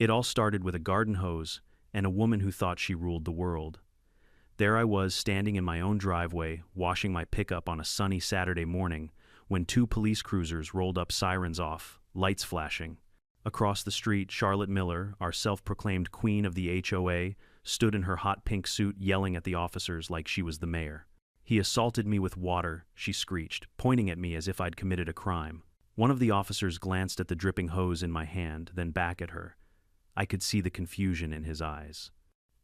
It all started with a garden hose and a woman who thought she ruled the world. There I was, standing in my own driveway, washing my pickup on a sunny Saturday morning, when two police cruisers rolled up, sirens off, lights flashing. Across the street, Charlotte Miller, our self-proclaimed queen of the HOA, stood in her hot pink suit yelling at the officers like she was the mayor. "He assaulted me with water," she screeched, pointing at me as if I'd committed a crime. One of the officers glanced at the dripping hose in my hand, then back at her. I could see the confusion in his eyes.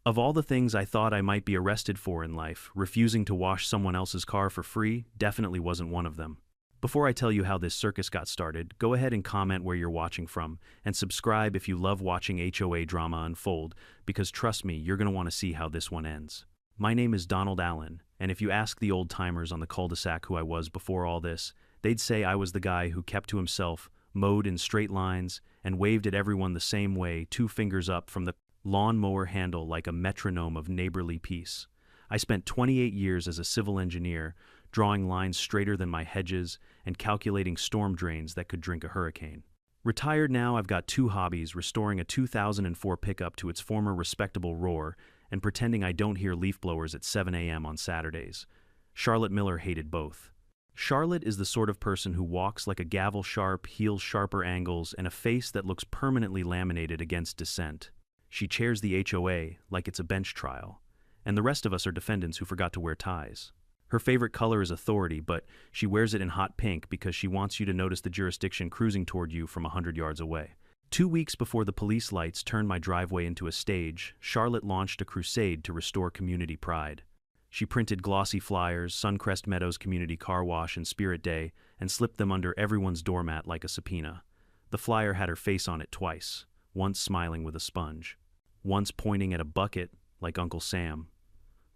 Of all the things I thought I might be arrested for in life, refusing to wash someone else's car for free definitely wasn't one of them. Before I tell you how this circus got started, go ahead and comment where you're watching from, and subscribe if you love watching HOA drama unfold, because trust me, you're going to want to see how this one ends. My name is Donald Allen, and if you ask the old-timers on the cul-de-sac who I was before all this, they'd say I was the guy who kept to himself, mowed in straight lines, and waved at everyone the same way, 2 fingers up from the lawnmower handle like a metronome of neighborly peace. I spent 28 years as a civil engineer, drawing lines straighter than my hedges and calculating storm drains that could drink a hurricane. Retired now, I've got 2 hobbies: restoring a 2004 pickup to its former respectable roar and pretending I don't hear leaf blowers at 7 a.m. on Saturdays. Charlotte Miller hated both. Charlotte is the sort of person who walks like a gavel sharp, heels sharper angles, and a face that looks permanently laminated against dissent. She chairs the HOA like it's a bench trial, and the rest of us are defendants who forgot to wear ties. Her favorite color is authority, but she wears it in hot pink because she wants you to notice the jurisdiction cruising toward you from 100 yards away. 2 weeks before the police lights turned my driveway into a stage, Charlotte launched a crusade to restore community pride. She printed glossy flyers, Suncrest Meadows Community Car Wash and Spirit Day, and slipped them under everyone's doormat like a subpoena. The flyer had her face on it twice, once smiling with a sponge, once pointing at a bucket like Uncle Sam.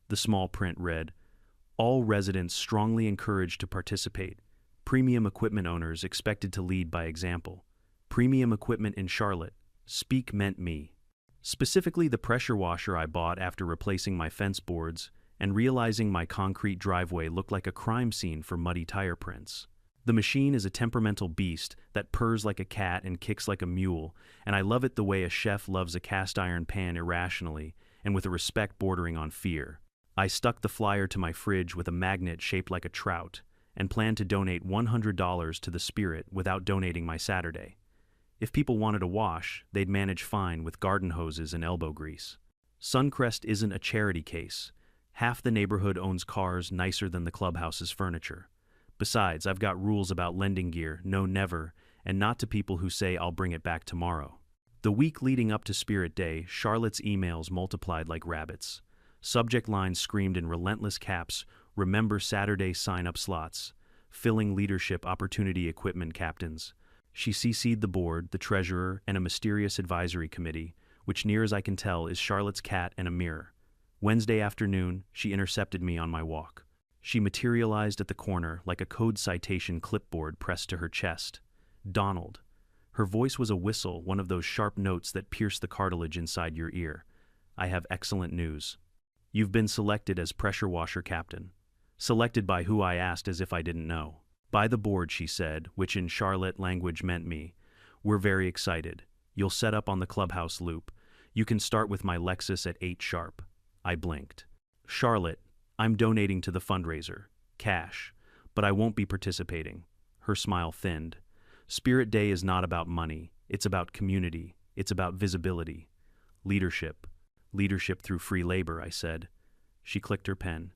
The small print read, "All residents strongly encouraged to participate. Premium equipment owners expected to lead by example. Premium equipment in Charlotte. Speak meant me." Specifically, the pressure washer I bought after replacing my fence boards and realizing my concrete driveway looked like a crime scene for muddy tire prints. The machine is a temperamental beast that purrs like a cat and kicks like a mule, and I love it the way a chef loves a cast iron pan, irrationally and with a respect bordering on fear. I stuck the flyer to my fridge with a magnet shaped like a trout and planned to donate $100 to the Spirit without donating my Saturday. If people wanted a wash, they'd manage fine with garden hoses and elbow grease. Suncrest isn't a charity case. Half the neighborhood owns cars nicer than the clubhouse's furniture. Besides, I've got rules about lending gear, no never, and not to people who say I'll bring it back tomorrow. The week leading up to Spirit Day, Charlotte's emails multiplied like rabbits. Subject lines screamed in relentless caps, "Remember Saturday sign-up slots," "Filling leadership opportunity equipment captains." She CC'd the board, the treasurer, and a mysterious advisory committee, which, near as I can tell, is Charlotte's cat and a mirror. Wednesday afternoon, she intercepted me on my walk. She materialized at the corner like a code citation clipboard pressed to her chest. "Donald." Her voice was a whistle, one of those sharp notes that pierce the cartilage inside your ear. "I have excellent news. You've been selected as pressure washer captain." Selected by who, I asked, as if I didn't know. "By the board," she said, which in Charlotte language meant me. "We're very excited. You'll set up on the clubhouse loop. You can start with my Lexus at 8 sharp. I blinked. "Charlotte, I'm donating to the fundraiser. Cash. But I won't be participating." Her smile thinned. "Spirit Day is not about money. It's about community. It's about visibility. Leadership. Leadership through free labor," I said. She clicked her pen.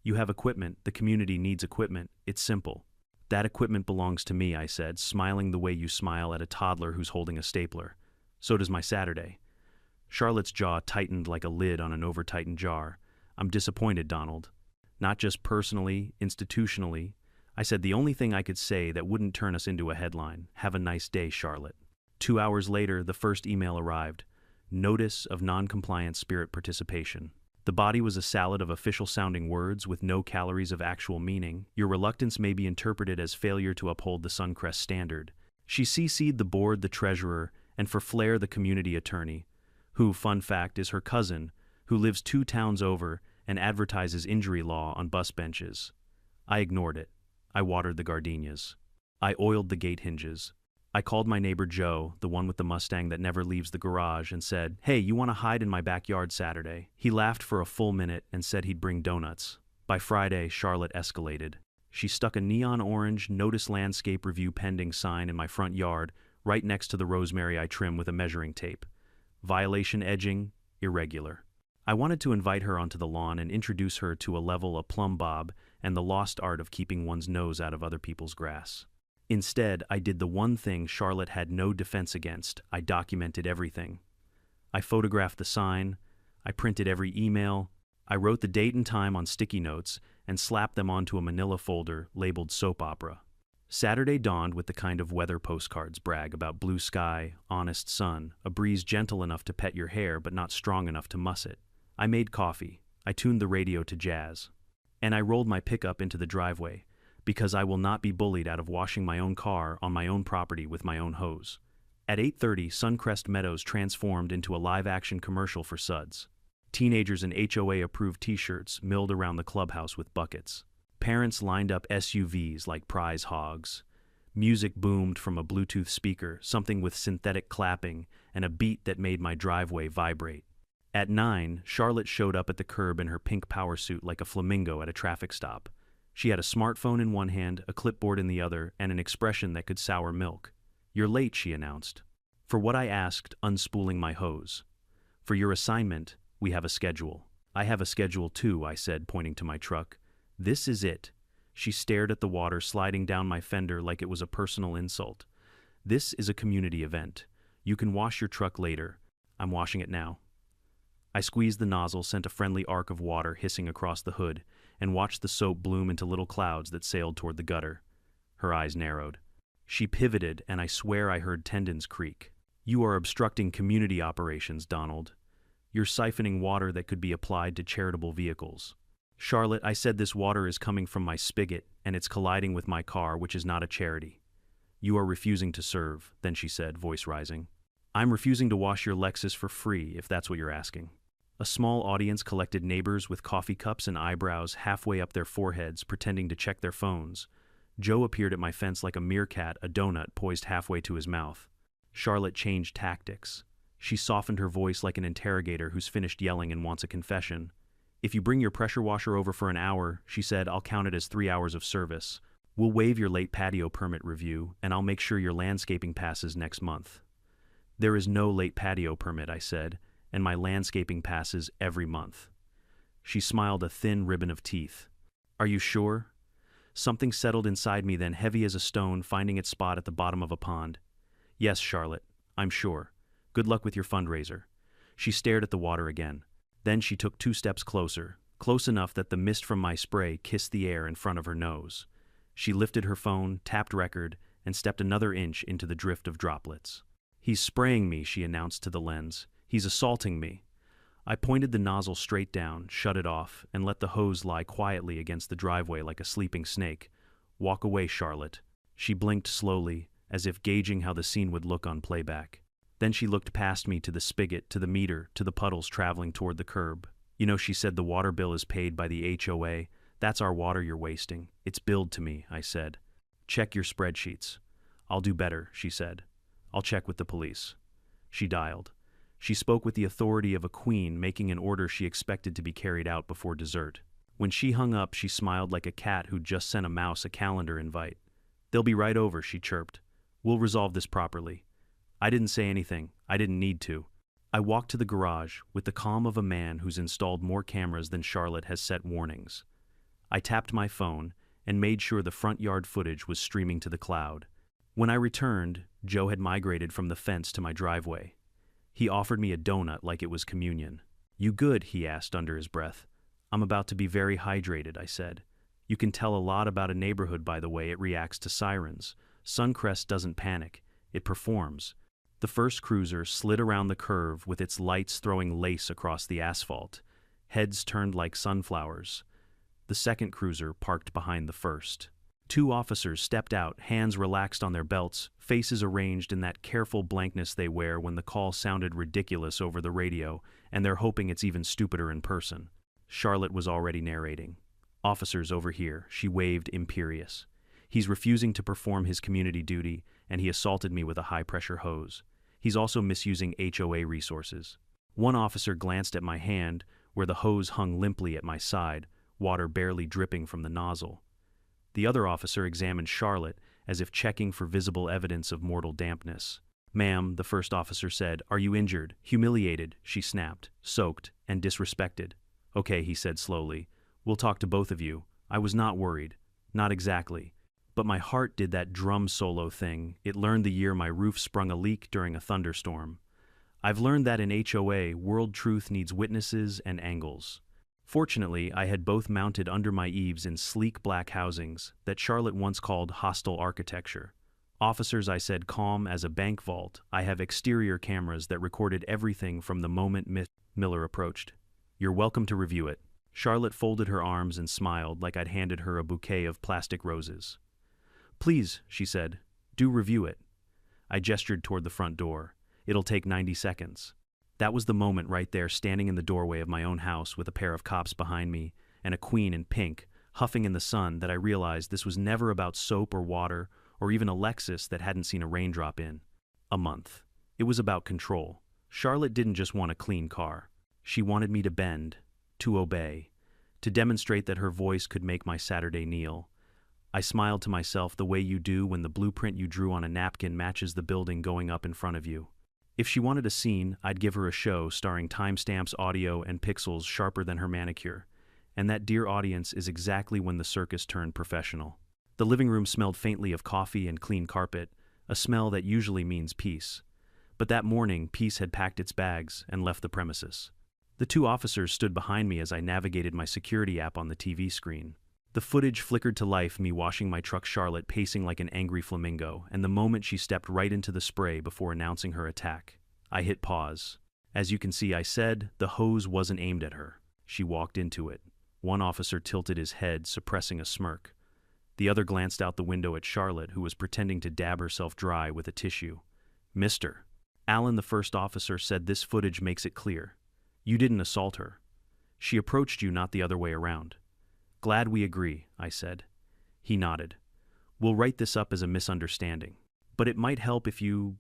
"You have equipment. The community needs equipment. It's simple." "That equipment belongs to me," I said, smiling the way you smile at a toddler who's holding a stapler. "So does my Saturday." Charlotte's jaw tightened like a lid on an over-tightened jar. "I'm disappointed, Donald. Not just personally, institutionally." I said the only thing I could say that wouldn't turn us into a headline. "Have a nice day, Charlotte." 2 hours later, the first email arrived. Notice of non-compliant Spirit participation. The body was a salad of official-sounding words with no calories of actual meaning. "Your reluctance may be interpreted as failure to uphold the Suncrest standard." She CC'd the board, the treasurer, and for flair the community attorney, who, fun fact, is her cousin, who lives 2 towns over and advertises injury law on bus benches. I ignored it. I watered the gardenias. I oiled the gate hinges. I called my neighbor Joe, the one with the Mustang that never leaves the garage, and said, "Hey, you want to hide in my backyard Saturday?" He laughed for a full minute and said he'd bring donuts. By Friday, Charlotte escalated. She stuck a neon orange "Notice Landscape Review Pending" sign in my front yard, right next to the rosemary I trim with a measuring tape. Violation edging, irregular. I wanted to invite her onto the lawn and introduce her to a plumb bob and the lost art of keeping one's nose out of other people's grass. Instead, I did the one thing Charlotte had no defense against. I documented everything. I photographed the sign, I printed every email, I wrote the date and time on sticky notes and slapped them onto a manila folder labeled soap opera. Saturday dawned with the kind of weather postcards brag about: blue sky, honest sun, a breeze gentle enough to pet your hair but not strong enough to muss it. I made coffee, I tuned the radio to jazz, and I rolled my pickup into the driveway, because I will not be bullied out of washing my own car on my own property with my own hose. At 8:30, Suncrest Meadows transformed into a live-action commercial for Suds. Teenagers in HOA-approved t-shirts milled around the clubhouse with buckets. Parents lined up SUVs like prize hogs. Music boomed from a Bluetooth speaker, something with synthetic clapping and a beat that made my driveway vibrate. At 9, Charlotte showed up at the curb in her pink power suit like a flamingo at a traffic stop. She had a smartphone in one hand, a clipboard in the other, and an expression that could sour milk. "You're late," she announced. For what I asked, unspooling my hose. "For your assignment, we have a schedule." "I have a schedule too," I said, pointing to my truck. "This is it." She stared at the water sliding down my fender like it was a personal insult. "This is a community event. You can wash your truck later. I'm washing it now." I squeezed the nozzle, sent a friendly arc of water hissing across the hood, and watched the soap bloom into little clouds that sailed toward the gutter. Her eyes narrowed. She pivoted, and I swear I heard tendons creak. "You are obstructing community operations, Donald. You're siphoning water that could be applied to charitable vehicles." "Charlotte, I said this water is coming from my spigot, and it's colliding with my car, which is not a charity." "You are refusing to serve," then she said, voice rising. "I'm refusing to wash your Lexus for free, if that's what you're asking." A small audience collected, neighbors with coffee cups and eyebrows halfway up their foreheads, pretending to check their phones. Joe appeared at my fence like a meerkat, a donut poised halfway to his mouth. Charlotte changed tactics. She softened her voice like an interrogator who's finished yelling and wants a confession. "If you bring your pressure washer over for an hour," she said, "I'll count it as 3 hours of service. We'll waive your late patio permit review, and I'll make sure your landscaping passes next month." "There is no late patio permit," I said, "and my landscaping passes every month." She smiled, a thin ribbon of teeth. "Are you sure?" Something settled inside me then, heavy as a stone finding its spot at the bottom of a pond. "Yes, Charlotte, I'm sure. Good luck with your fundraiser." She stared at the water again. Then she took 2 steps closer, close enough that the mist from my spray kissed the air in front of her nose. She lifted her phone, tapped record, and stepped another inch into the drift of droplets. "He's spraying me," she announced to the lens. "He's assaulting me." I pointed the nozzle straight down, shut it off, and let the hose lie quietly against the driveway like a sleeping snake. "Walk away, Charlotte." She blinked slowly, as if gauging how the scene would look on playback. Then she looked past me to the spigot, to the meter, to the puddles traveling toward the curb. "You know," she said, "the water bill is paid by the HOA. That's our water you're wasting. It's billed to me," I said. "Check your spreadsheets." "I'll do better," she said. "I'll check with the police." She dialed. She spoke with the authority of a queen making an order she expected to be carried out before dessert. When she hung up, she smiled like a cat who'd just sent a mouse a calendar invite. "They'll be right over," she chirped. "We'll resolve this properly." I didn't say anything. I didn't need to. I walked to the garage with the calm of a man who's installed more cameras than Charlotte has set warnings. I tapped my phone and made sure the front yard footage was streaming to the cloud. When I returned, Joe had migrated from the fence to my driveway. He offered me a donut like it was communion. "You good?" he asked under his breath. "I'm about to be very hydrated," I said. "You can tell a lot about a neighborhood by the way it reacts to sirens. Suncrest doesn't panic. It performs." The first cruiser slid around the curve with its lights throwing lace across the asphalt. Heads turned like sunflowers. The second cruiser parked behind the first. 2 officers stepped out, hands relaxed on their belts, faces arranged in that careful blankness they wear when the call sounded ridiculous over the radio, and they're hoping it's even stupider in person. Charlotte was already narrating. "Officers over here," she waved, imperious. He's refusing to perform his community duty, and he assaulted me with a high-pressure hose. He's also misusing HOA resources. One officer glanced at my hand, where the hose hung limply at my side, water barely dripping from the nozzle. The other officer examined Charlotte, as if checking for visible evidence of mortal dampness. "Ma'am," the first officer said, "are you injured?" "Humiliated," she snapped, "soaked, and disrespected." "Okay," he said slowly. "We'll talk to both of you." I was not worried. Not exactly. But my heart did that drum solo thing it learned the year my roof sprung a leak during a thunderstorm. I've learned that in HOA, world truth needs witnesses and angles. Fortunately, I had both mounted under my eaves in sleek black housings that Charlotte once called hostile architecture. "Officers," I said, calm as a bank vault, "I have exterior cameras that recorded everything from the moment Miss Miller approached. You're welcome to review it." Charlotte folded her arms and smiled like I'd handed her a bouquet of plastic roses. "Please," she said, "do review it." I gestured toward the front door. "It'll take 90 seconds. That was the moment right there, standing in the doorway of my own house with a pair of cops behind me and a queen in pink, huffing in the sun, that I realized this was never about soap or water or even a Lexus that hadn't seen a raindrop in a month. It was about control. Charlotte didn't just want a clean car. She wanted me to bend, to obey, to demonstrate that her voice could make my Saturday kneel. I smiled to myself the way you do when the blueprint you drew on a napkin matches the building going up in front of you. If she wanted a scene, I'd give her a show starring timestamps, audio, and pixels sharper than her manicure. And that, dear audience, is exactly when the circus turned professional. The living room smelled faintly of coffee and clean carpet, a smell that usually means peace. But that morning, peace had packed its bags and left the premises. The two officers stood behind me as I navigated my security app on the TV screen. The footage flickered to life, me washing my truck, Charlotte pacing like an angry flamingo, and the moment she stepped right into the spray before announcing her attack. I hit pause. "As you can see," I said, "the hose wasn't aimed at her. She walked into it." One officer tilted his head, suppressing a smirk. The other glanced out the window at Charlotte, who was pretending to dab herself dry with a tissue. "Mr. Allen," the first officer said, "this footage makes it clear. You didn't assault her. She approached you, not the other way around." "Glad we agree," I said. He nodded. "We'll write this up as a misunderstanding. But it might help if you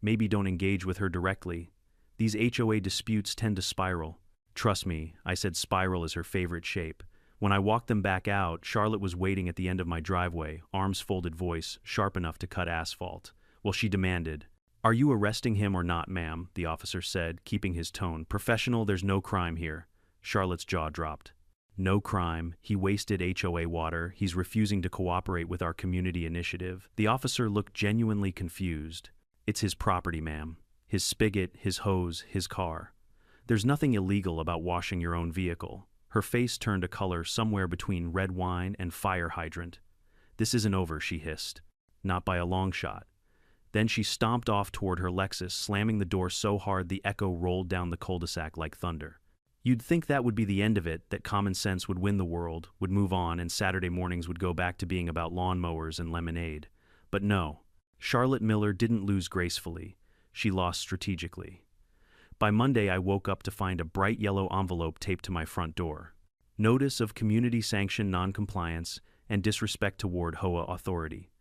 maybe don't engage with her directly. These HOA disputes tend to spiral." "Trust me," I said, spiral is her favorite shape. When I walked them back out, Charlotte was waiting at the end of my driveway, arms folded, voice sharp enough to cut asphalt. Well, she demanded. "Are you arresting him or not, ma'am?" the officer said, keeping his tone professional. "There's no crime here." Charlotte's jaw dropped. "No crime. He wasted HOA water. He's refusing to cooperate with our community initiative." The officer looked genuinely confused. "It's his property, ma'am. His spigot, his hose, his car. There's nothing illegal about washing your own vehicle." Her face turned a color somewhere between red wine and fire hydrant. "This isn't over," she hissed. "Not by a long shot." Then she stomped off toward her Lexus, slamming the door so hard the echo rolled down the cul-de-sac like thunder. You'd think that would be the end of it, that common sense would win the world, would move on, and Saturday mornings would go back to being about lawnmowers and lemonade. But no. Charlotte Miller didn't lose gracefully. She lost strategically. By Monday, I woke up to find a bright yellow envelope taped to my front door. Notice of community-sanctioned noncompliance and disrespect toward HOA authority.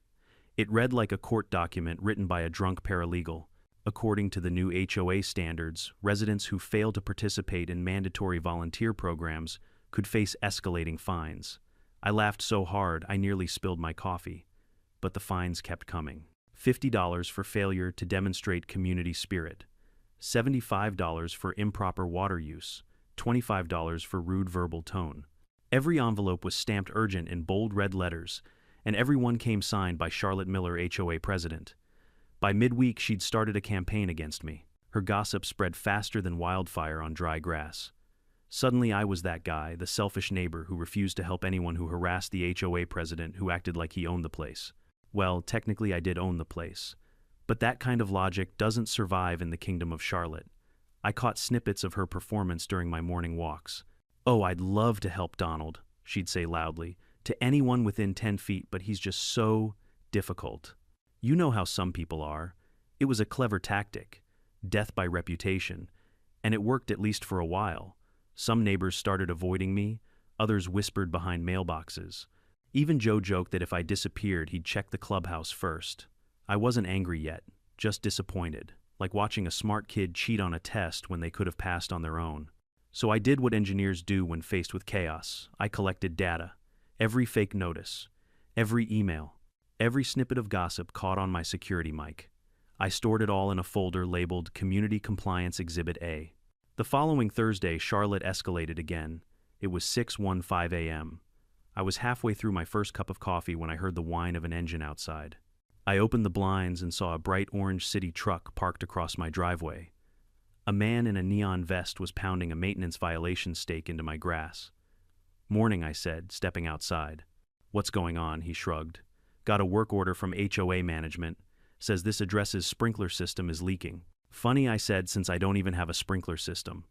It read like a court document written by a drunk paralegal. According to the new HOA standards, residents who fail to participate in mandatory volunteer programs could face escalating fines. I laughed so hard I nearly spilled my coffee. But the fines kept coming. $50 for failure to demonstrate community spirit. $75 for improper water use. $25 for rude verbal tone. Every envelope was stamped urgent in bold red letters, and every one came signed by Charlotte Miller, HOA president. By midweek, she'd started a campaign against me. Her gossip spread faster than wildfire on dry grass. Suddenly, I was that guy, the selfish neighbor who refused to help anyone who harassed the HOA president who acted like he owned the place. Well, technically I did own the place. But that kind of logic doesn't survive in the kingdom of Charlotte. I caught snippets of her performance during my morning walks. "Oh, I'd love to help Donald," she'd say loudly, "to anyone within 10 feet, but he's just so difficult. You know how some people are." It was a clever tactic, death by reputation, and it worked at least for a while. Some neighbors started avoiding me, others whispered behind mailboxes. Even Joe joked that if I disappeared, he'd check the clubhouse first. I wasn't angry yet, just disappointed, like watching a smart kid cheat on a test when they could have passed on their own. So I did what engineers do when faced with chaos. I collected data. Every fake notice, every email, every snippet of gossip caught on my security mic. I stored it all in a folder labeled Community Compliance Exhibit A. The following Thursday, Charlotte escalated again. It was 6:15 a.m. I was halfway through my first cup of coffee when I heard the whine of an engine outside. I opened the blinds and saw a bright orange city truck parked across my driveway. A man in a neon vest was pounding a maintenance violation stake into my grass. "Morning," I said, stepping outside. "What's going on?" he shrugged. "Got a work order from HOA management. Says this address's sprinkler system is leaking." "Funny," I said, "since I don't even have a sprinkler system."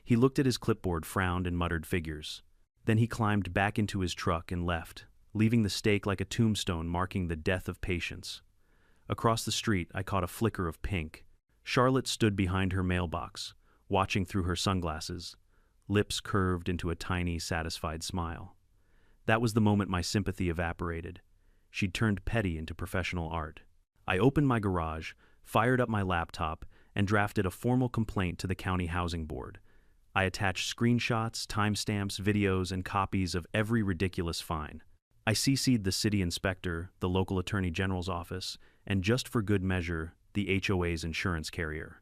He looked at his clipboard, frowned, and muttered figures. Then he climbed back into his truck and left, leaving the stake like a tombstone marking the death of patience. Across the street, I caught a flicker of pink. Charlotte stood behind her mailbox, watching through her sunglasses, lips curved into a tiny, satisfied smile. That was the moment my sympathy evaporated. She'd turned petty into professional art. I opened my garage, fired up my laptop, and drafted a formal complaint to the county housing board. I attached screenshots, timestamps, videos, and copies of every ridiculous fine. I CC'd the city inspector, the local attorney general's office, and just for good measure, the HOA's insurance carrier.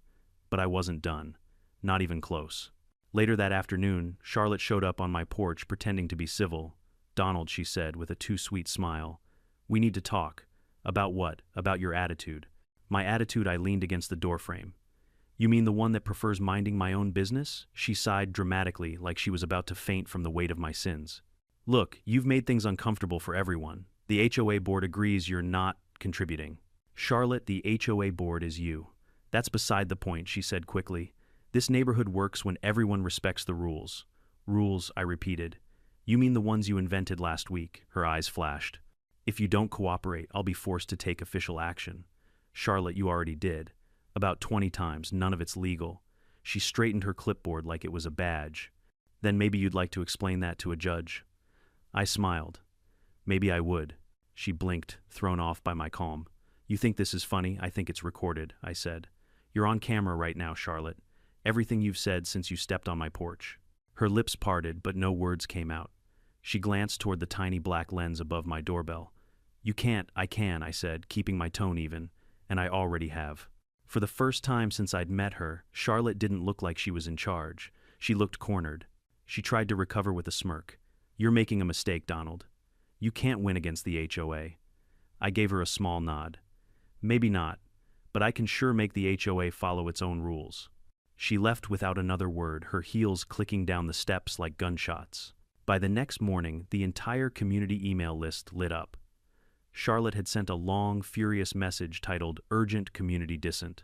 But I wasn't done. Not even close. Later that afternoon, Charlotte showed up on my porch pretending to be civil. "Donald," she said with a too sweet smile, "we need to talk." "About what?" "About your attitude." My attitude? I leaned against the doorframe. "You mean the one that prefers minding my own business?" She sighed dramatically, like she was about to faint from the weight of my sins. "Look, you've made things uncomfortable for everyone. The HOA board agrees you're not contributing." "Charlotte, the HOA board is you." "That's beside the point," she said quickly. "This neighborhood works when everyone respects the rules." "Rules," I repeated. "You mean the ones you invented last week?" Her eyes flashed. "If you don't cooperate, I'll be forced to take official action." "Charlotte, you already did. About 20 times, none of it's legal." She straightened her clipboard like it was a badge. "Then maybe you'd like to explain that to a judge." I smiled. "Maybe I would." She blinked, thrown off by my calm. "You think this is funny? I think it's recorded," I said. "You're on camera right now, Charlotte. Everything you've said since you stepped on my porch." Her lips parted, but no words came out. She glanced toward the tiny black lens above my doorbell. "You can't." "I can," I said, keeping my tone even, "and I already have." For the first time since I'd met her, Charlotte didn't look like she was in charge. She looked cornered. She tried to recover with a smirk. "You're making a mistake, Donald. You can't win against the HOA." I gave her a small nod. "Maybe not, but I can sure make the HOA follow its own rules." She left without another word, her heels clicking down the steps like gunshots. By the next morning, the entire community email list lit up. Charlotte had sent a long, furious message titled Urgent Community Dissent.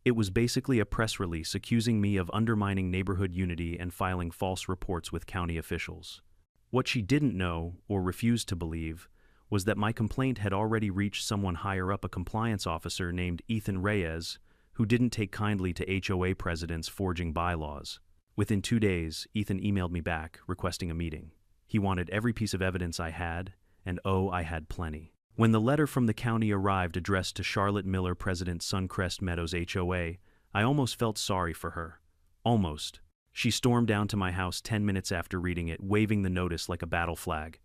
It was basically a press release accusing me of undermining neighborhood unity and filing false reports with county officials. What she didn't know, or refused to believe, was that my complaint had already reached someone higher up, a compliance officer named Ethan Reyes, who didn't take kindly to HOA presidents forging bylaws. Within 2 days, Ethan emailed me back, requesting a meeting. He wanted every piece of evidence I had, and oh, I had plenty. When the letter from the county arrived addressed to Charlotte Miller, President, Suncrest Meadows HOA, I almost felt sorry for her. Almost. She stormed down to my house 10 minutes after reading it, waving the notice like a battle flag.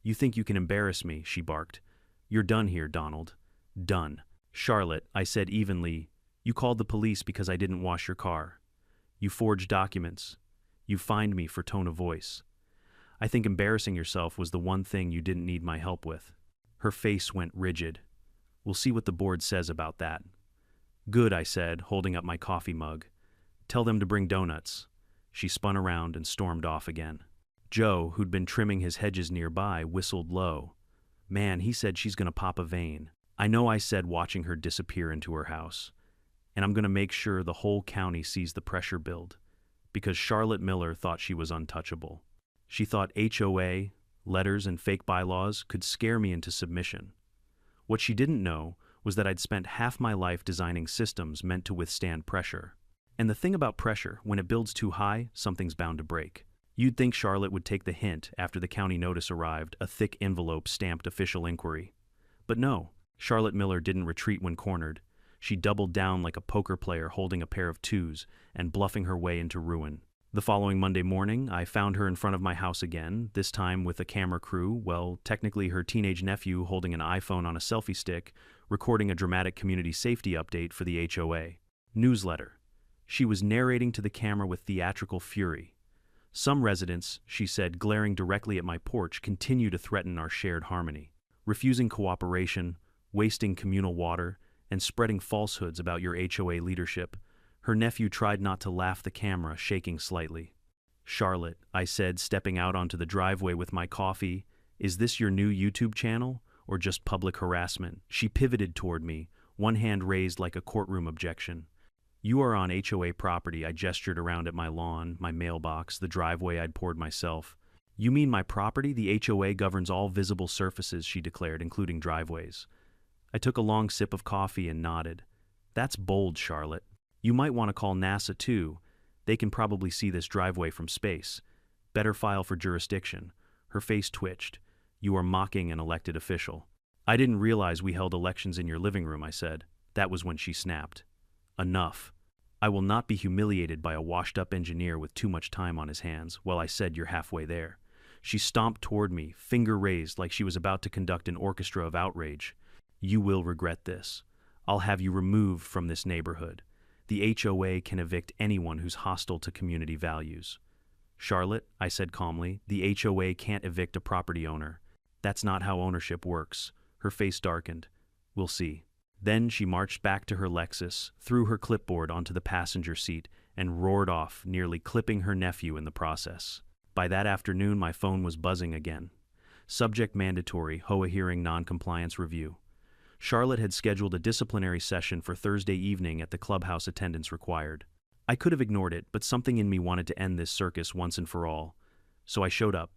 "You think you can embarrass me," she barked. "You're done here, Donald. Done." "Charlotte," I said evenly, "you called the police because I didn't wash your car. You forged documents. You fined me for tone of voice. I think embarrassing yourself was the one thing you didn't need my help with." Her face went rigid. "We'll see what the board says about that." "Good," I said, holding up my coffee mug. "Tell them to bring donuts." She spun around and stormed off again. Joe, who'd been trimming his hedges nearby, whistled low. "Man, he said she's gonna pop a vein." "I know," I said, watching her disappear into her house. "And I'm gonna make sure the whole county sees the pressure build." Because Charlotte Miller thought she was untouchable. She thought HOA, letters, and fake bylaws could scare me into submission. What she didn't know was that I'd spent half my life designing systems meant to withstand pressure. And the thing about pressure, when it builds too high, something's bound to break. You'd think Charlotte would take the hint after the county notice arrived, a thick envelope stamped official inquiry. But no, Charlotte Miller didn't retreat when cornered. She doubled down like a poker player holding a pair of twos and bluffing her way into ruin. The following Monday morning, I found her in front of my house again, this time with a camera crew, well, technically her teenage nephew holding an iPhone on a selfie stick, recording a dramatic community safety update for the HOA. Newsletter. She was narrating to the camera with theatrical fury. Some residents, she said, glaring directly at my porch, continue to threaten our shared harmony, refusing cooperation, wasting communal water, and spreading falsehoods about your HOA leadership. Her nephew tried not to laugh, the camera shaking slightly. Charlotte, I said, stepping out onto the driveway with my coffee, is this your new YouTube channel, or just public harassment? She pivoted toward me, one hand raised like a courtroom objection. You are on HOA property. I gestured around at my lawn, my mailbox, the driveway I'd poured myself. You mean my property? The HOA governs all visible surfaces, she declared, including driveways. I took a long sip of coffee and nodded. That's bold, Charlotte. You might want to call NASA too. They can probably see this driveway from space. Better file for jurisdiction. Her face twitched. You are mocking an elected official. I didn't realize we held elections in your living room, I said. That was when she snapped. Enough. I will not be humiliated by a washed-up engineer with too much time on his hands. Well, I said, you're halfway there. She stomped toward me, finger raised like she was about to conduct an orchestra of outrage. You will regret this. I'll have you removed from this neighborhood. The HOA can evict anyone who's hostile to community values. Charlotte, I said calmly, the HOA can't evict a property owner. That's not how ownership works. Her face darkened. We'll see. Then she marched back to her Lexus, threw her clipboard onto the passenger seat, and roared off, nearly clipping her nephew in the process. By that afternoon, my phone was buzzing again. Subject mandatory, HOA hearing non-compliance review. Charlotte had scheduled a disciplinary session for Thursday evening at the clubhouse, attendance required. I could have ignored it, but something in me wanted to end this circus once and for all. So I showed up.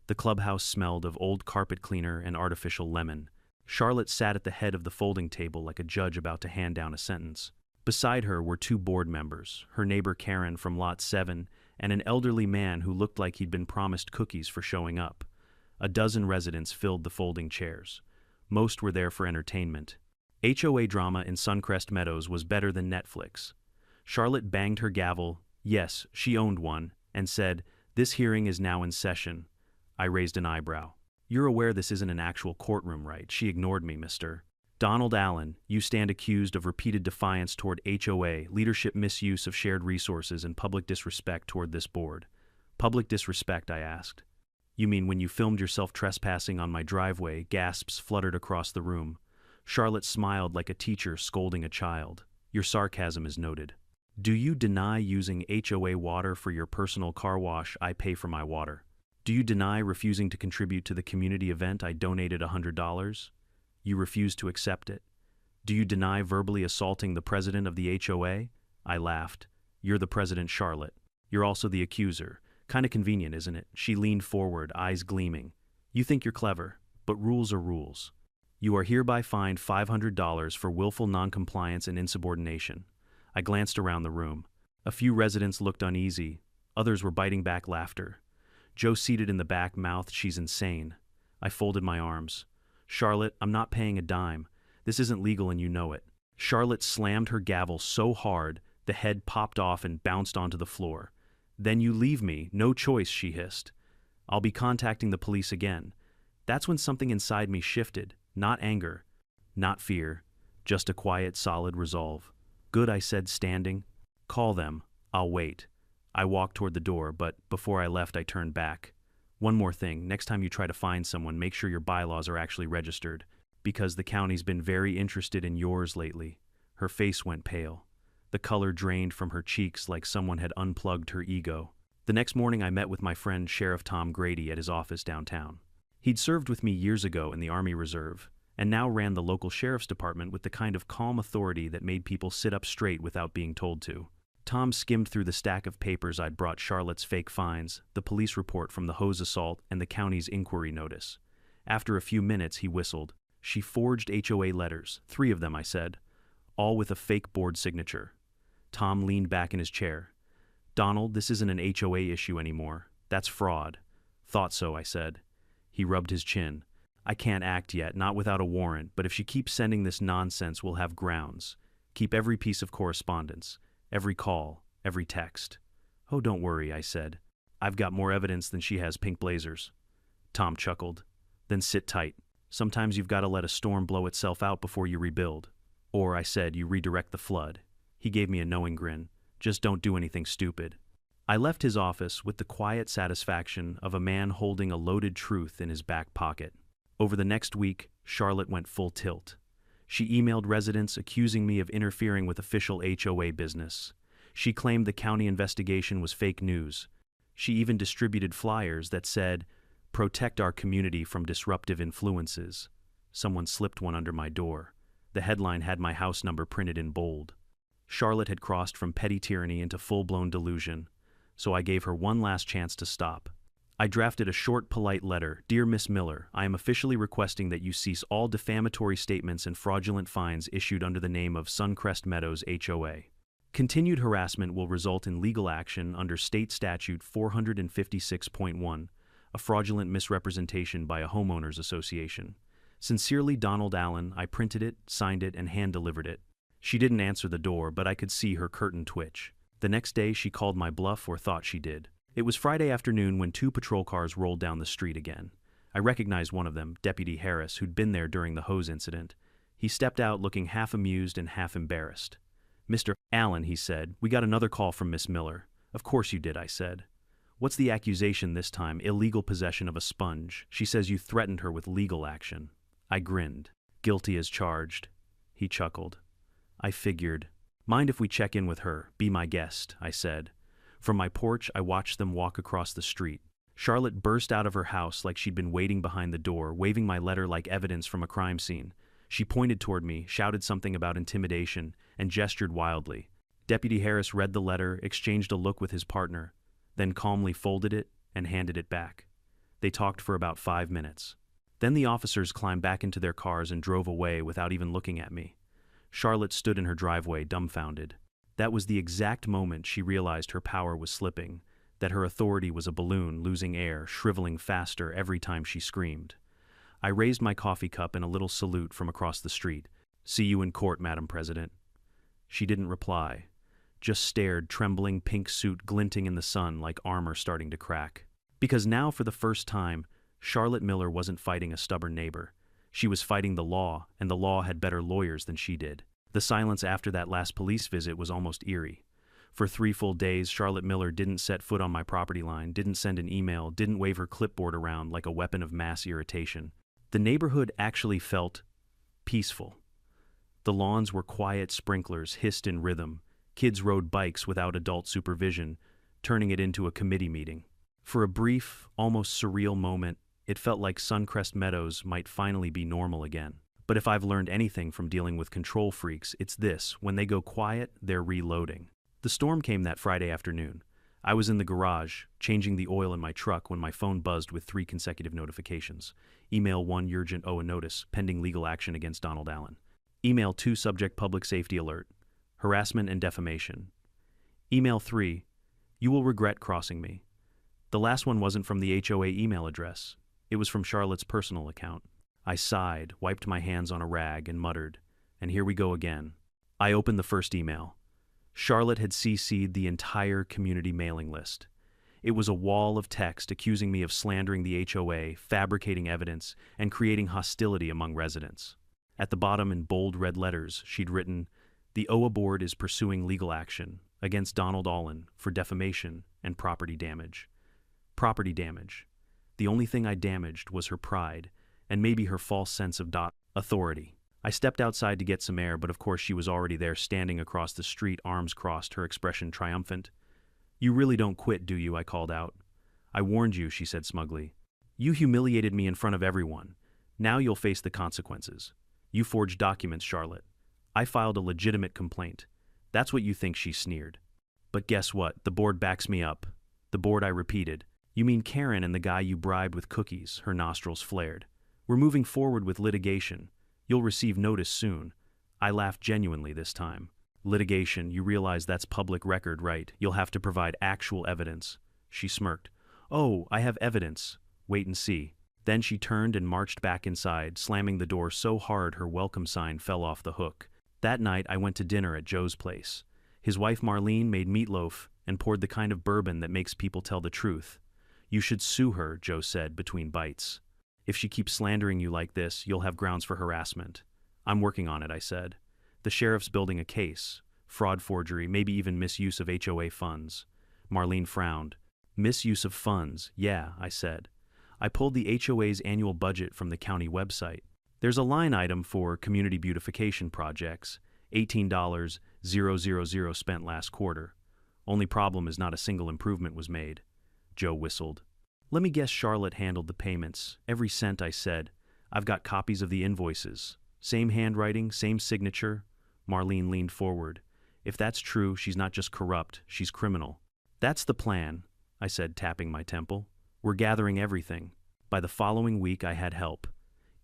The clubhouse smelled of old carpet cleaner and artificial lemon. Charlotte sat at the head of the folding table like a judge about to hand down a sentence. Beside her were two board members, her neighbor Karen from Lot 7, and an elderly man who looked like he'd been promised cookies for showing up. A dozen residents filled the folding chairs. Most were there for entertainment. HOA drama in Suncrest Meadows was better than Netflix. Charlotte banged her gavel, yes, she owned one, and said, "This hearing is now in session." I raised an eyebrow. You're aware this isn't an actual courtroom, right? She ignored me, Mr. Donald Allen, you stand accused of repeated defiance toward HOA, leadership misuse of shared resources, and public disrespect toward this board. Public disrespect, I asked. You mean when you filmed yourself trespassing on my driveway? Gasps fluttered across the room. Charlotte smiled like a teacher scolding a child. Your sarcasm is noted. Do you deny using HOA water for your personal car wash? I pay for my water. Do you deny refusing to contribute to the community event I donated $100? You refuse to accept it. Do you deny verbally assaulting the president of the HOA? I laughed. You're the president, Charlotte. You're also the accuser. Kinda convenient, isn't it? She leaned forward, eyes gleaming. You think you're clever, but rules are rules. You are hereby fined $500 for willful noncompliance and insubordination. I glanced around the room. A few residents looked uneasy. Others were biting back laughter. Joe, seated in the back, mouthed, "She's insane." I folded my arms. Charlotte, I'm not paying a dime. This isn't legal and you know it. Charlotte slammed her gavel so hard, the head popped off and bounced onto the floor. Then you leave me, no choice, she hissed. I'll be contacting the police again. That's when something inside me shifted. Not anger, not fear, just a quiet, solid resolve. Good, I said, standing. Call them. I'll wait. I walked toward the door, but before I left, I turned back. One more thing, next time you try to find someone, make sure your bylaws are actually registered, because the county's been very interested in yours lately. Her face went pale. The color drained from her cheeks like someone had unplugged her ego. The next morning, I met with my friend Sheriff Tom Grady at his office downtown. He'd served with me years ago in the Army Reserve, and now ran the local sheriff's department with the kind of calm authority that made people sit up straight without being told to. Tom skimmed through the stack of papers I'd brought: Charlotte's fake fines, the police report from the hose assault, and the county's inquiry notice. After a few minutes, he whistled. She forged HOA letters, 3 of them, I said, all with a fake board signature. Tom leaned back in his chair. Donald, this isn't an HOA issue anymore. That's fraud. Thought so, I said. He rubbed his chin. I can't act yet, not without a warrant, but if she keeps sending this nonsense, we'll have grounds. Keep every piece of correspondence, every call, every text. Oh, don't worry, I said. I've got more evidence than she has pink blazers. Tom chuckled. Then sit tight. Sometimes you've got to let a storm blow itself out before you rebuild. Or, I said, you redirect the flood. He gave me a knowing grin. Just don't do anything stupid. I left his office with the quiet satisfaction of a man holding a loaded truth in his back pocket. Over the next week, Charlotte went full tilt. She emailed residents accusing me of interfering with official HOA business. She claimed the county investigation was fake news. She even distributed flyers that said, "Protect our community from disruptive influences." Someone slipped one under my door. The headline had my house number printed in bold. Charlotte had crossed from petty tyranny into full-blown delusion, so I gave her one last chance to stop. I drafted a short, polite letter. Dear Miss Miller, I am officially requesting that you cease all defamatory statements and fraudulent fines issued under the name of Suncrest Meadows HOA. Continued harassment will result in legal action under State Statute 456.1, a fraudulent misrepresentation by a homeowners association. Sincerely, Donald Allen. I printed it, signed it, and hand-delivered it. She didn't answer the door, but I could see her curtain twitch. The next day, she called my bluff, or thought she did. It was Friday afternoon when 2 patrol cars rolled down the street again. I recognized one of them, Deputy Harris, who'd been there during the hose incident. He stepped out looking half amused and half embarrassed. "Mr. Allen," he said, "we got another call from Miss Miller." "Of course you did," I said. "What's the accusation this time?" "Illegal possession of a sponge. She says you threatened her with legal action." I grinned. "Guilty as charged." He chuckled. "I figured. Mind if we check in with her? Be my guest," I said. From my porch, I watched them walk across the street. Charlotte burst out of her house like she'd been waiting behind the door, waving my letter like evidence from a crime scene. She pointed toward me, shouted something about intimidation, and gestured wildly. Deputy Harris read the letter, exchanged a look with his partner, then calmly folded it and handed it back. They talked for about 5 minutes. Then the officers climbed back into their cars and drove away without even looking at me. Charlotte stood in her driveway, dumbfounded. That was the exact moment she realized her power was slipping, that her authority was a balloon losing air, shriveling faster every time she screamed. I raised my coffee cup in a little salute from across the street. "See you in court, Madam President." She didn't reply, just stared, trembling pink suit glinting in the sun like armor starting to crack. Because now, for the first time, Charlotte Miller wasn't fighting a stubborn neighbor. She was fighting the law, and the law had better lawyers than she did. The silence after that last police visit was almost eerie. For 3 full days, Charlotte Miller didn't set foot on my property line, didn't send an email, didn't wave her clipboard around like a weapon of mass irritation. The neighborhood actually felt peaceful. The lawns were quiet, sprinklers hissed in rhythm. Kids rode bikes without adult supervision, turning it into a committee meeting. For a brief, almost surreal moment, it felt like Suncrest Meadows might finally be normal again. But if I've learned anything from dealing with control freaks, it's this: when they go quiet, they're reloading. The storm came that Friday afternoon. I was in the garage, changing the oil in my truck when my phone buzzed with 3 consecutive notifications. Email 1, urgent OA notice, pending legal action against Donald Allen. Email 2, subject public safety alert, harassment and defamation. Email 3, you will regret crossing me. The last one wasn't from the HOA email address. It was from Charlotte's personal account. I sighed, wiped my hands on a rag, and muttered, "And here we go again." I opened the first email. Charlotte had CC'd the entire community mailing list. It was a wall of text accusing me of slandering the HOA, fabricating evidence, and creating hostility among residents. At the bottom, in bold red letters, she'd written, "The OA board is pursuing legal action against Donald Allen for defamation and property damage." Property damage. The only thing I damaged was her pride, and maybe her false sense of authority. I stepped outside to get some air, but of course she was already there, standing across the street, arms crossed, her expression triumphant. "You really don't quit, do you?" I called out. "I warned you," she said smugly. "You humiliated me in front of everyone. Now you'll face the consequences. You forged documents, Charlotte. I filed a legitimate complaint. That's what you think," she sneered. "But guess what? The board backs me up." "The board," I repeated. "You mean Karen and the guy you bribed with cookies?" Her nostrils flared. "We're moving forward with litigation. You'll receive notice soon." I laughed genuinely this time. "Litigation, you realize that's public record, right? You'll have to provide actual evidence." She smirked. "Oh, I have evidence. Wait and see." Then she turned and marched back inside, slamming the door so hard her welcome sign fell off the hook. That night I went to dinner at Joe's place. His wife Marlene made meatloaf and poured the kind of bourbon that makes people tell the truth. "You should sue her," Joe said between bites. "If she keeps slandering you like this, you'll have grounds for harassment." "I'm working on it," I said. "The sheriff's building a case. Fraud, forgery, maybe even misuse of HOA funds." Marlene frowned. "Misuse of funds, yeah," I said. I pulled the HOA's annual budget from the county website. There's a line item for community beautification projects, $18,000 spent last quarter. Only problem is not a single improvement was made. Joe whistled. "Let me guess Charlotte handled the payments. Every cent," I said. "I've got copies of the invoices. Same handwriting, same signature." Marlene leaned forward. "If that's true, she's not just corrupt, she's criminal." "That's the plan," I said, tapping my temple. "We're gathering everything." By the following week I had help.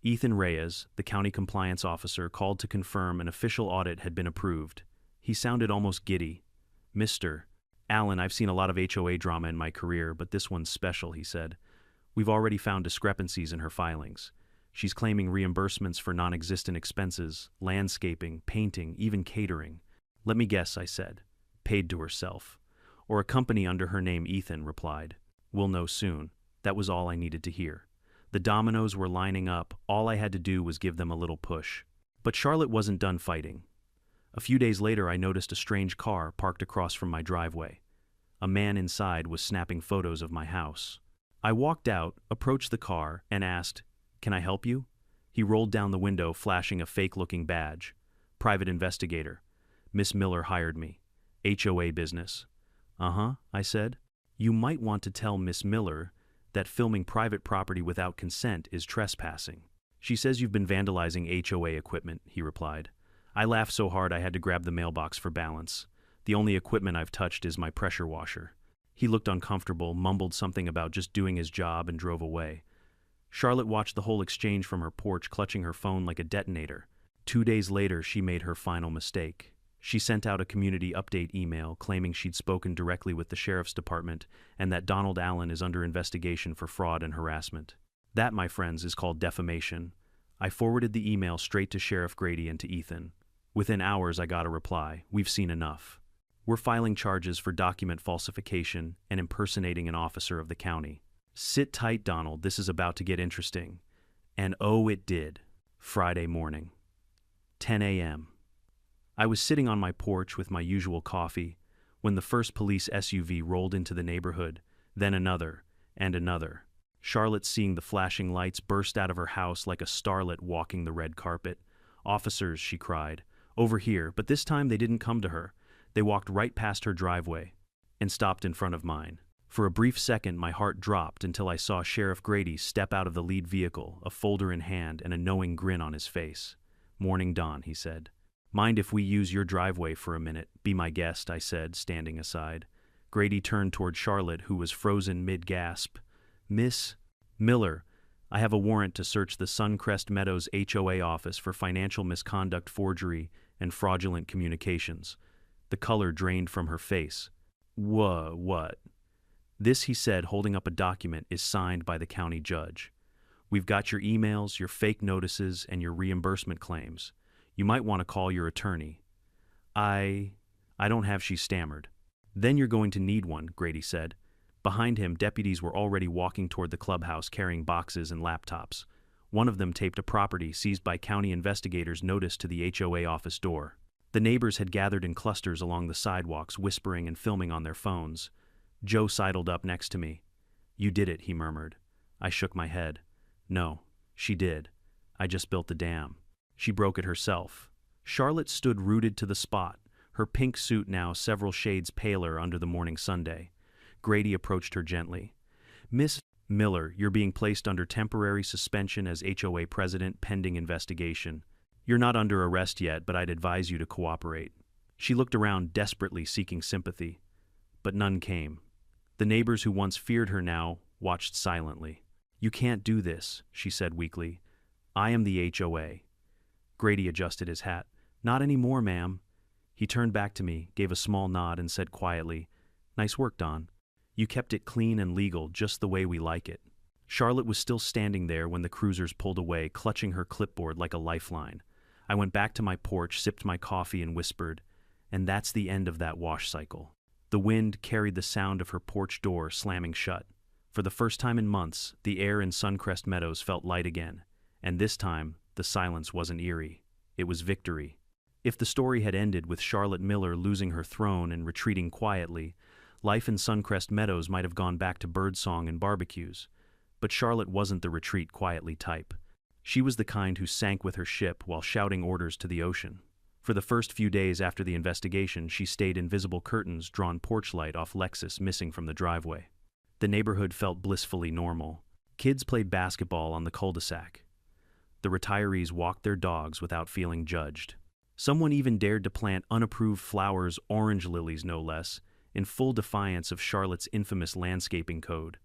Ethan Reyes, the county compliance officer, called to confirm an official audit had been approved. He sounded almost giddy. "Mr. Allen, I've seen a lot of HOA drama in my career, but this one's special," he said. "We've already found discrepancies in her filings. She's claiming reimbursements for non-existent expenses, landscaping, painting, even catering." "Let me guess," I said. "Paid to herself." "Or a company under her name," Ethan replied. "We'll know soon." That was all I needed to hear. The dominoes were lining up, all I had to do was give them a little push. But Charlotte wasn't done fighting. A few days later I noticed a strange car parked across from my driveway. A man inside was snapping photos of my house. I walked out, approached the car, and asked, "Can I help you?" He rolled down the window, flashing a fake-looking badge. "Private investigator. Miss Miller hired me. HOA business." "Uh-huh," I said. "You might want to tell Miss Miller that filming private property without consent is trespassing." "She says you've been vandalizing HOA equipment," he replied. I laughed so hard I had to grab the mailbox for balance. The only equipment I've touched is my pressure washer. He looked uncomfortable, mumbled something about just doing his job, and drove away. Charlotte watched the whole exchange from her porch, clutching her phone like a detonator. 2 days later, she made her final mistake. She sent out a community update email claiming she'd spoken directly with the sheriff's department and that Donald Allen is under investigation for fraud and harassment. That, my friends, is called defamation. I forwarded the email straight to Sheriff Grady and to Ethan. Within hours, I got a reply. "We've seen enough. We're filing charges for document falsification and impersonating an officer of the county." "Sit tight, Donald. This is about to get interesting." And oh, it did. Friday morning. 10 a.m. I was sitting on my porch with my usual coffee when the first police SUV rolled into the neighborhood, then another, and another. Charlotte, seeing the flashing lights, burst out of her house like a starlet walking the red carpet. "Officers," she cried, "over here," but this time they didn't come to her. They walked right past her driveway and stopped in front of mine. For a brief second, my heart dropped until I saw Sheriff Grady step out of the lead vehicle, a folder in hand and a knowing grin on his face. "Morning, Don," he said. "Mind if we use your driveway for a minute? Be my guest," I said, standing aside. Grady turned toward Charlotte, who was frozen mid-gasp. "Miss Miller, I have a warrant to search the Suncrest Meadows HOA office for financial misconduct, forgery, and fraudulent communications." The color drained from her face. What?" "This," he said, holding up a document, "is signed by the county judge. We've got your emails, your fake notices, and your reimbursement claims. You might want to call your attorney." I don't have," she stammered. "Then you're going to need one," Grady said. Behind him, deputies were already walking toward the clubhouse carrying boxes and laptops. One of them taped a property seized by county investigators notice to the HOA office door. The neighbors had gathered in clusters along the sidewalks, whispering and filming on their phones. Joe sidled up next to me. "You did it," he murmured. I shook my head. "No, she did. I just built the dam. She broke it herself." Charlotte stood rooted to the spot, her pink suit now several shades paler under the morning sunday. Grady approached her gently. "Miss Miller, you're being placed under temporary suspension as HOA president pending investigation. You're not under arrest yet, but I'd advise you to cooperate." She looked around desperately, seeking sympathy. But none came. The neighbors who once feared her now watched silently. "You can't do this," she said weakly. "I am the HOA. Grady adjusted his hat. "Not anymore, ma'am." He turned back to me, gave a small nod, and said quietly, "Nice work, Don. You kept it clean and legal, just the way we like it. Charlotte was still standing there when the cruisers pulled away, clutching her clipboard like a lifeline. I went back to my porch, sipped my coffee, and whispered, "And that's the end of that wash cycle." The wind carried the sound of her porch door slamming shut. For the first time in months, the air in Suncrest Meadows felt light again, and this time, the silence wasn't eerie. It was victory. If the story had ended with Charlotte Miller losing her throne and retreating quietly, life in Suncrest Meadows might have gone back to birdsong and barbecues. But Charlotte wasn't the retreat quietly type. She was the kind who sank with her ship while shouting orders to the ocean. For the first few days after the investigation, she stayed invisible curtains drawn porch light off Lexus missing from the driveway. The neighborhood felt blissfully normal. Kids played basketball on the cul-de-sac. The retirees walked their dogs without feeling judged. Someone even dared to plant unapproved flowers, orange lilies no less, in full defiance of Charlotte's infamous landscaping code.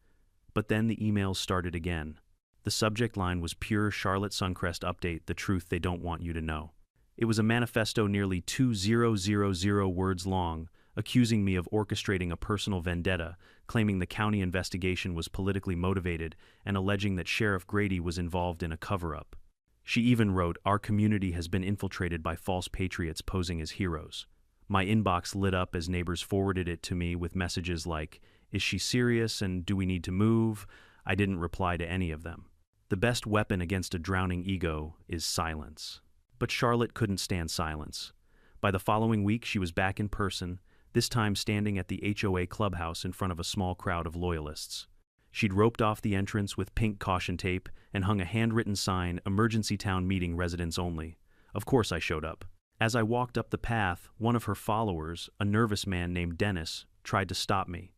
But then the emails started again. The subject line was pure Charlotte Suncrest update, the truth they don't want you to know. It was a manifesto nearly 2,000 words long, accusing me of orchestrating a personal vendetta, claiming the county investigation was politically motivated, and alleging that Sheriff Grady was involved in a cover-up. She even wrote, "Our community has been infiltrated by false patriots posing as heroes." My inbox lit up as neighbors forwarded it to me with messages like, "Is she serious and do we need to move?" I didn't reply to any of them. The best weapon against a drowning ego is silence. But Charlotte couldn't stand silence. By the following week, she was back in person, this time standing at the HOA clubhouse in front of a small crowd of loyalists. She'd roped off the entrance with pink caution tape and hung a handwritten sign, "Emergency Town Meeting, Residents Only." Of course I showed up. As I walked up the path, one of her followers, a nervous man named Dennis, tried to stop me.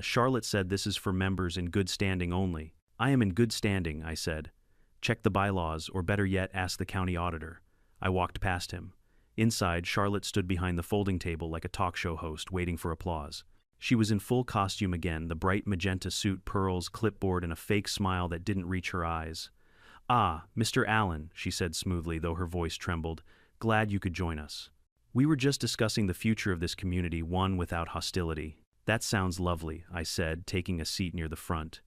Charlotte said this is for members in good standing only." "I am in good standing," I said. "Check the bylaws, or better yet, ask the county auditor." I walked past him. Inside, Charlotte stood behind the folding table like a talk show host, waiting for applause. She was in full costume again, the bright magenta suit, pearls, clipboard, and a fake smile that didn't reach her eyes. "Ah, Mr. Allen," she said smoothly, though her voice trembled. "Glad you could join us. We were just discussing the future of this community, one without hostility." "That sounds lovely," I said, taking a seat near the front.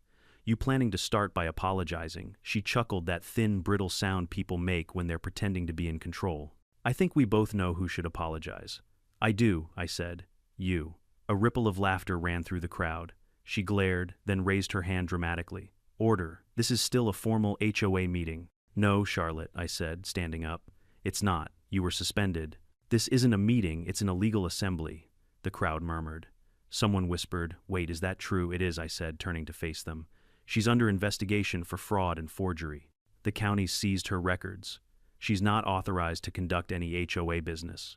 "You planning to start by apologizing?" She chuckled, that thin, brittle sound people make when they're pretending to be in control. "I think we both know who should apologize." "I do," I said. "You." A ripple of laughter ran through the crowd. She glared, then raised her hand dramatically. "Order. This is still a formal HOA meeting." "No, Charlotte," I said, standing up. "It's not. You were suspended." "This isn't a meeting, it's an illegal assembly," the crowd murmured. Someone whispered, "Wait, is that true?" "It is," I said, turning to face them. "She's under investigation for fraud and forgery. The county seized her records. She's not authorized to conduct any HOA business."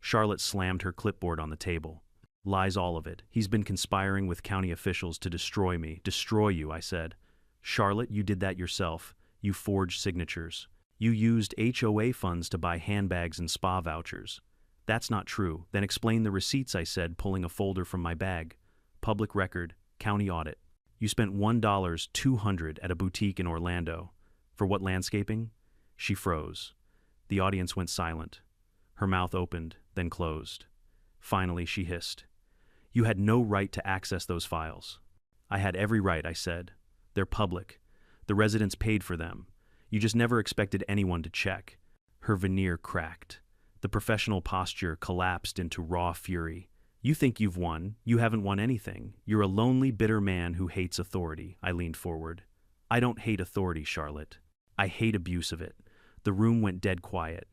Charlotte slammed her clipboard on the table. "Lies, all of it. He's been conspiring with county officials to destroy me." "Destroy you," I said. "Charlotte, you did that yourself. You forged signatures. You used HOA funds to buy handbags and spa vouchers." "That's not true." "Then explain the receipts," I said, pulling a folder from my bag. "Public record, county audit. You spent $1,200 at a boutique in Orlando. For what, landscaping?" She froze. The audience went silent. Her mouth opened, then closed. Finally, she hissed, "You had no right to access those files." "I had every right," I said. "They're public. The residents paid for them. You just never expected anyone to check." Her veneer cracked. The professional posture collapsed into raw fury. "You think you've won. You haven't won anything. You're a lonely, bitter man who hates authority." I leaned forward. "I don't hate authority, Charlotte. I hate abuse of it." The room went dead quiet.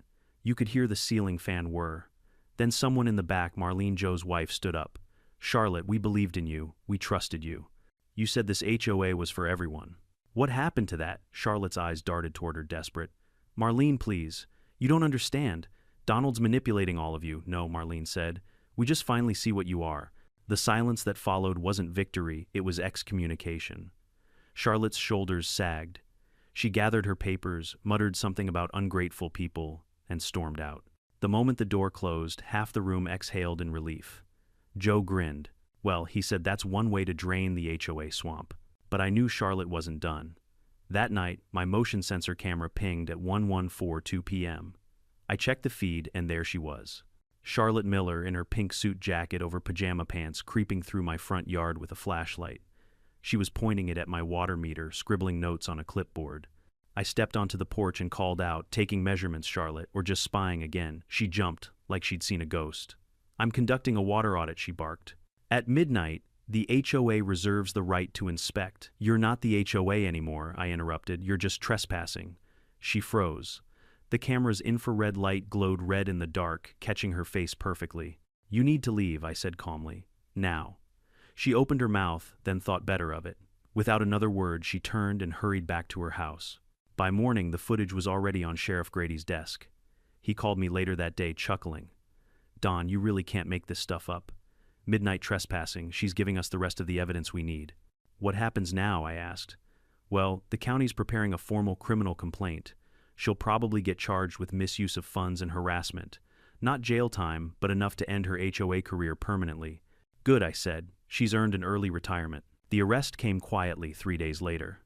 You could hear the ceiling fan whir. Then someone in the back, Marlene Joe's wife, stood up. "Charlotte, we believed in you. We trusted you. You said this HOA was for everyone. What happened to that?" Charlotte's eyes darted toward her, desperate. "Marlene, please. You don't understand. Donald's manipulating all of you." "No," Marlene said. "We just finally see what you are." The silence that followed wasn't victory, it was excommunication. Charlotte's shoulders sagged. She gathered her papers, muttered something about ungrateful people, and stormed out. The moment the door closed, half the room exhaled in relief. Joe grinned. "Well," he said, "that's one way to drain the HOA swamp." But I knew Charlotte wasn't done. That night, my motion sensor camera pinged at 11:42 p.m. I checked the feed, and there she was. Charlotte Miller in her pink suit jacket over pajama pants creeping through my front yard with a flashlight. She was pointing it at my water meter, scribbling notes on a clipboard. I stepped onto the porch and called out, "Taking measurements, Charlotte, or just spying again?" She jumped, like she'd seen a ghost. "I'm conducting a water audit," she barked. "At midnight, the HOA reserves the right to inspect." "You're not the HOA anymore," I interrupted. "You're just trespassing." She froze. The camera's infrared light glowed red in the dark, catching her face perfectly. "You need to leave," I said calmly. "Now." She opened her mouth, then thought better of it. Without another word, she turned and hurried back to her house. By morning, the footage was already on Sheriff Grady's desk. He called me later that day, chuckling. "Don, you really can't make this stuff up. Midnight trespassing, she's giving us the rest of the evidence we need." "What happens now?" I asked. "Well, the county's preparing a formal criminal complaint. She'll probably get charged with misuse of funds and harassment. Not jail time, but enough to end her HOA career permanently." "Good," I said. "She's earned an early retirement." The arrest came quietly 3 days later.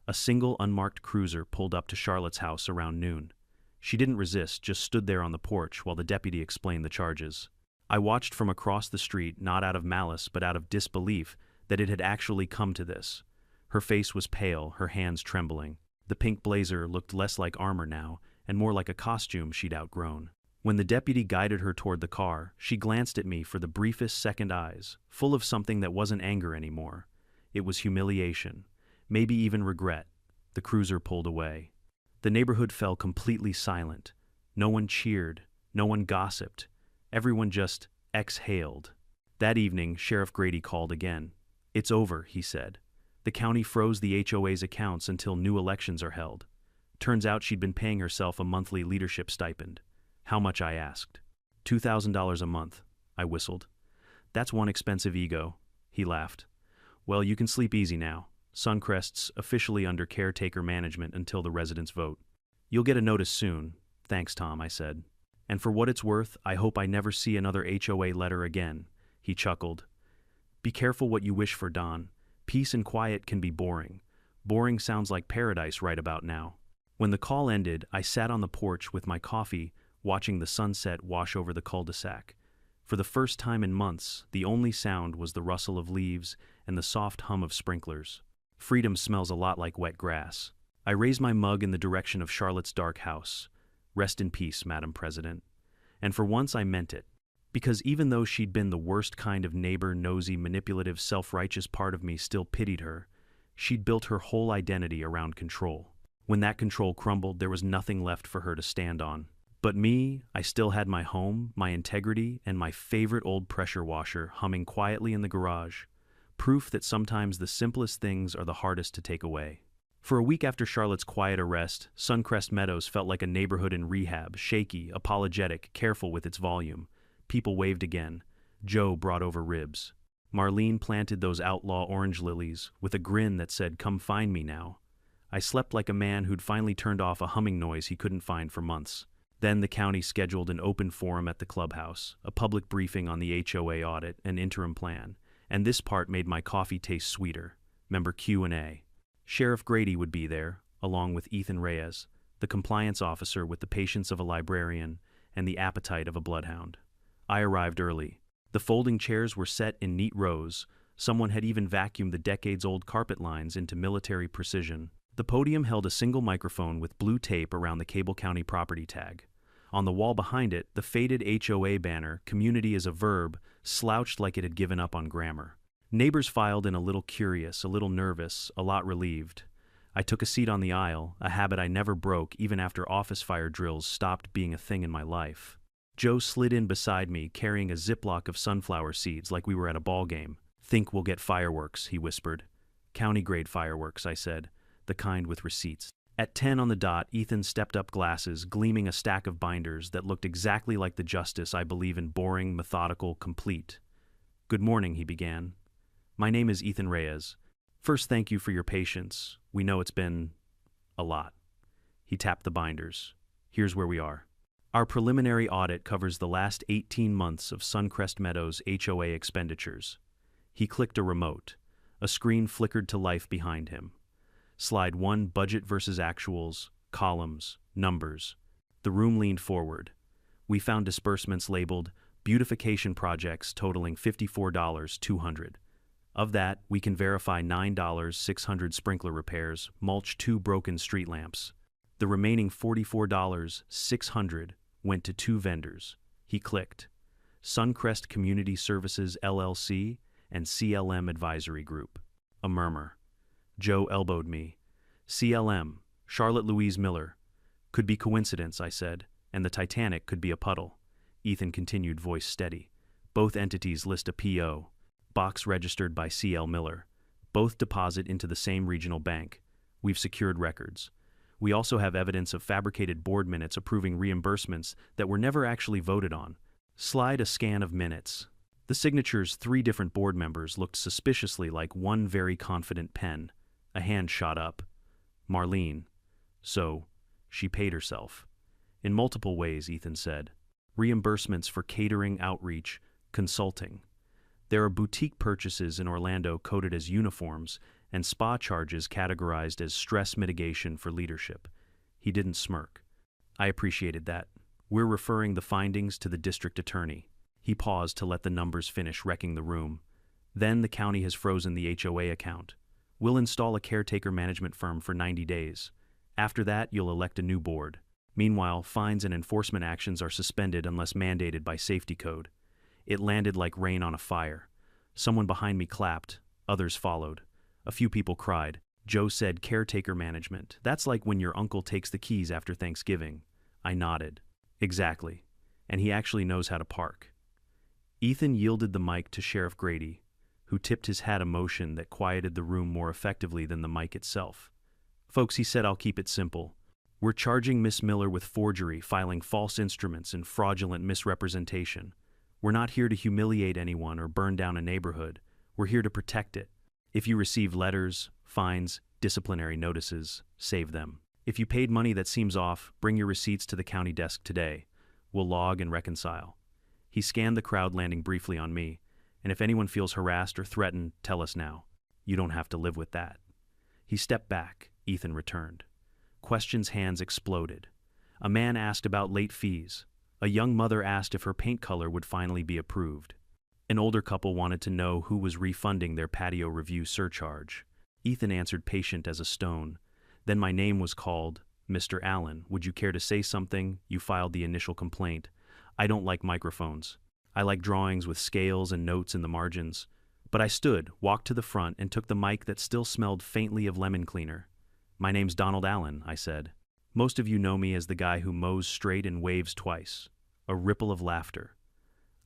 A single unmarked cruiser pulled up to Charlotte's house around noon. She didn't resist, just stood there on the porch while the deputy explained the charges. I watched from across the street, not out of malice but out of disbelief that it had actually come to this. Her face was pale, her hands trembling. The pink blazer looked less like armor now, and more like a costume she'd outgrown. When the deputy guided her toward the car, she glanced at me for the briefest second eyes, full of something that wasn't anger anymore. It was humiliation, maybe even regret. The cruiser pulled away. The neighborhood fell completely silent. No one cheered, no one gossiped. Everyone just exhaled. That evening, Sheriff Grady called again. "It's over," he said. "The county froze the HOA's accounts until new elections are held." Turns out she'd been paying herself a monthly leadership stipend. "How much?" I asked. $2,000 a month," I whistled. "That's one expensive ego," he laughed. "Well, you can sleep easy now. Suncrest's officially under caretaker management until the residents vote." "You'll get a notice soon." "Thanks, Tom," I said. "And for what it's worth, I hope I never see another HOA letter again," he chuckled. "Be careful what you wish for, Don. Peace and quiet can be boring. Boring sounds like paradise right about now." When the call ended, I sat on the porch with my coffee, watching the sunset wash over the cul-de-sac. For the first time in months, the only sound was the rustle of leaves and the soft hum of sprinklers. Freedom smells a lot like wet grass. I raised my mug in the direction of Charlotte's dark house. "Rest in peace, Madam President." And for once I meant it. Because even though she'd been the worst kind of neighbor, nosy, manipulative, self-righteous part of me still pitied her, she'd built her whole identity around control. When that control crumbled, there was nothing left for her to stand on. But me, I still had my home, my integrity, and my favorite old pressure washer humming quietly in the garage. Proof that sometimes the simplest things are the hardest to take away. For a week after Charlotte's quiet arrest, Suncrest Meadows felt like a neighborhood in rehab, shaky, apologetic, careful with its volume. People waved again. Joe brought over ribs. Marlene planted those outlaw orange lilies, with a grin that said, "Come find me now." I slept like a man who'd finally turned off a humming noise he couldn't find for months. Then the county scheduled an open forum at the clubhouse, a public briefing on the HOA audit and interim plan, and this part made my coffee taste sweeter. Member Q&A. Sheriff Grady would be there, along with Ethan Reyes, the compliance officer with the patience of a librarian and the appetite of a bloodhound. I arrived early. The folding chairs were set in neat rows. Someone had even vacuumed the decades-old carpet lines into military precision. The podium held a single microphone with blue tape around the Cable County property tag. On the wall behind it, the faded HOA banner, "Community is a Verb," slouched like it had given up on grammar. Neighbors filed in a little curious, a little nervous, a lot relieved. I took a seat on the aisle, a habit I never broke even after office fire drills stopped being a thing in my life. Joe slid in beside me, carrying a Ziploc of sunflower seeds like we were at a ball game. "Think we'll get fireworks," he whispered. "County-grade fireworks," I said, "the kind with receipts." At 10 on the dot, Ethan stepped up, glasses, gleaming a stack of binders that looked exactly like the justice I believe in: boring, methodical, complete. "Good morning," he began. "My name is Ethan Reyes. First, thank you for your patience. We know it's been a lot." He tapped the binders. "Here's where we are. Our preliminary audit covers the last 18 months of Suncrest Meadows HOA expenditures." He clicked a remote. A screen flickered to life behind him. Slide 1, budget versus actuals, columns, numbers. The room leaned forward. We found disbursements labeled beautification projects totaling $54,200. Of that, we can verify $9,600 sprinkler repairs, mulch 2 broken street lamps. The remaining $44,600 went to 2 vendors. He clicked. Suncrest Community Services LLC and CLM Advisory Group. A murmur. Joe elbowed me. CLM, Charlotte Louise Miller. Could be coincidence, I said, and the Titanic could be a puddle. Ethan continued, voice steady. Both entities list a PO, box registered by CL Miller. Both deposit into the same regional bank. We've secured records. We also have evidence of fabricated board minutes approving reimbursements that were never actually voted on. Slide a scan of minutes. The signatures 3 different board members looked suspiciously like one very confident pen. A hand shot up. Marlene. So, she paid herself. In multiple ways, Ethan said. Reimbursements for catering, outreach, consulting. There are boutique purchases in Orlando coded as uniforms and spa charges categorized as stress mitigation for leadership. He didn't smirk. I appreciated that. We're referring the findings to the district attorney. He paused to let the numbers finish wrecking the room. Then the county has frozen the HOA account. We'll install a caretaker management firm for 90 days. After that, you'll elect a new board. Meanwhile, fines and enforcement actions are suspended unless mandated by safety code. It landed like rain on a fire. Someone behind me clapped. Others followed. A few people cried. Joe said, caretaker management. That's like when your uncle takes the keys after Thanksgiving. I nodded. Exactly. And he actually knows how to park. Ethan yielded the mic to Sheriff Grady, who tipped his hat, a motion that quieted the room more effectively than the mic itself. Folks, he said, I'll keep it simple. We're charging Miss Miller with forgery, filing false instruments, and fraudulent misrepresentation. We're not here to humiliate anyone or burn down a neighborhood. We're here to protect it. If you receive letters, fines, disciplinary notices, save them. If you paid money that seems off, bring your receipts to the county desk today. We'll log and reconcile. He scanned the crowd, landing briefly on me. And if anyone feels harassed or threatened, tell us now. You don't have to live with that. He stepped back. Ethan returned. Questions' hands exploded. A man asked about late fees. A young mother asked if her paint color would finally be approved. An older couple wanted to know who was refunding their patio review surcharge. Ethan answered, patient as a stone. Then my name was called. Mr. Allen, would you care to say something? You filed the initial complaint. I don't like microphones. I like drawings with scales and notes in the margins. But I stood, walked to the front, and took the mic that still smelled faintly of lemon cleaner. My name's Donald Allen, I said. Most of you know me as the guy who mows straight and waves twice. A ripple of laughter.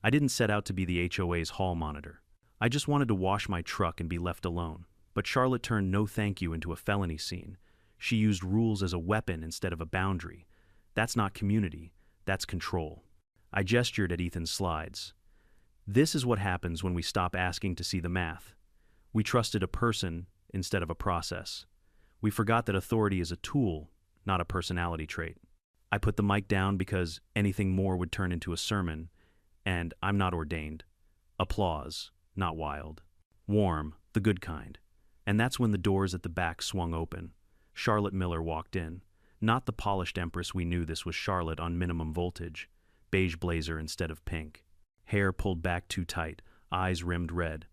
I didn't set out to be the HOA's hall monitor. I just wanted to wash my truck and be left alone. But Charlotte turned no thank you into a felony scene. She used rules as a weapon instead of a boundary. That's not community. That's control. I gestured at Ethan's slides. This is what happens when we stop asking to see the math. We trusted a person instead of a process. We forgot that authority is a tool, not a personality trait. I put the mic down because anything more would turn into a sermon, and I'm not ordained. Applause, not wild. Warm, the good kind. And that's when the doors at the back swung open. Charlotte Miller walked in. Not the polished empress we knew. This was Charlotte on minimum voltage. Beige blazer instead of pink. Hair pulled back too tight, eyes rimmed red.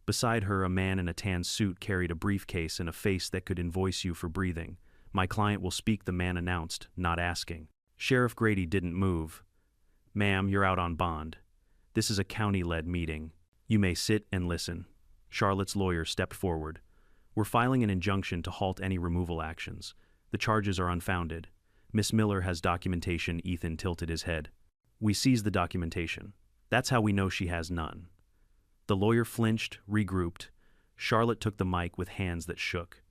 Beside her, a man in a tan suit carried a briefcase and a face that could invoice you for breathing. My client will speak, the man announced, not asking. Sheriff Grady didn't move. Ma'am, you're out on bond. This is a county-led meeting. You may sit and listen. Charlotte's lawyer stepped forward. We're filing an injunction to halt any removal actions. The charges are unfounded. Miss Miller has documentation. Ethan tilted his head. We seized the documentation. That's how we know she has none. The lawyer flinched, regrouped. Charlotte took the mic with hands that shook.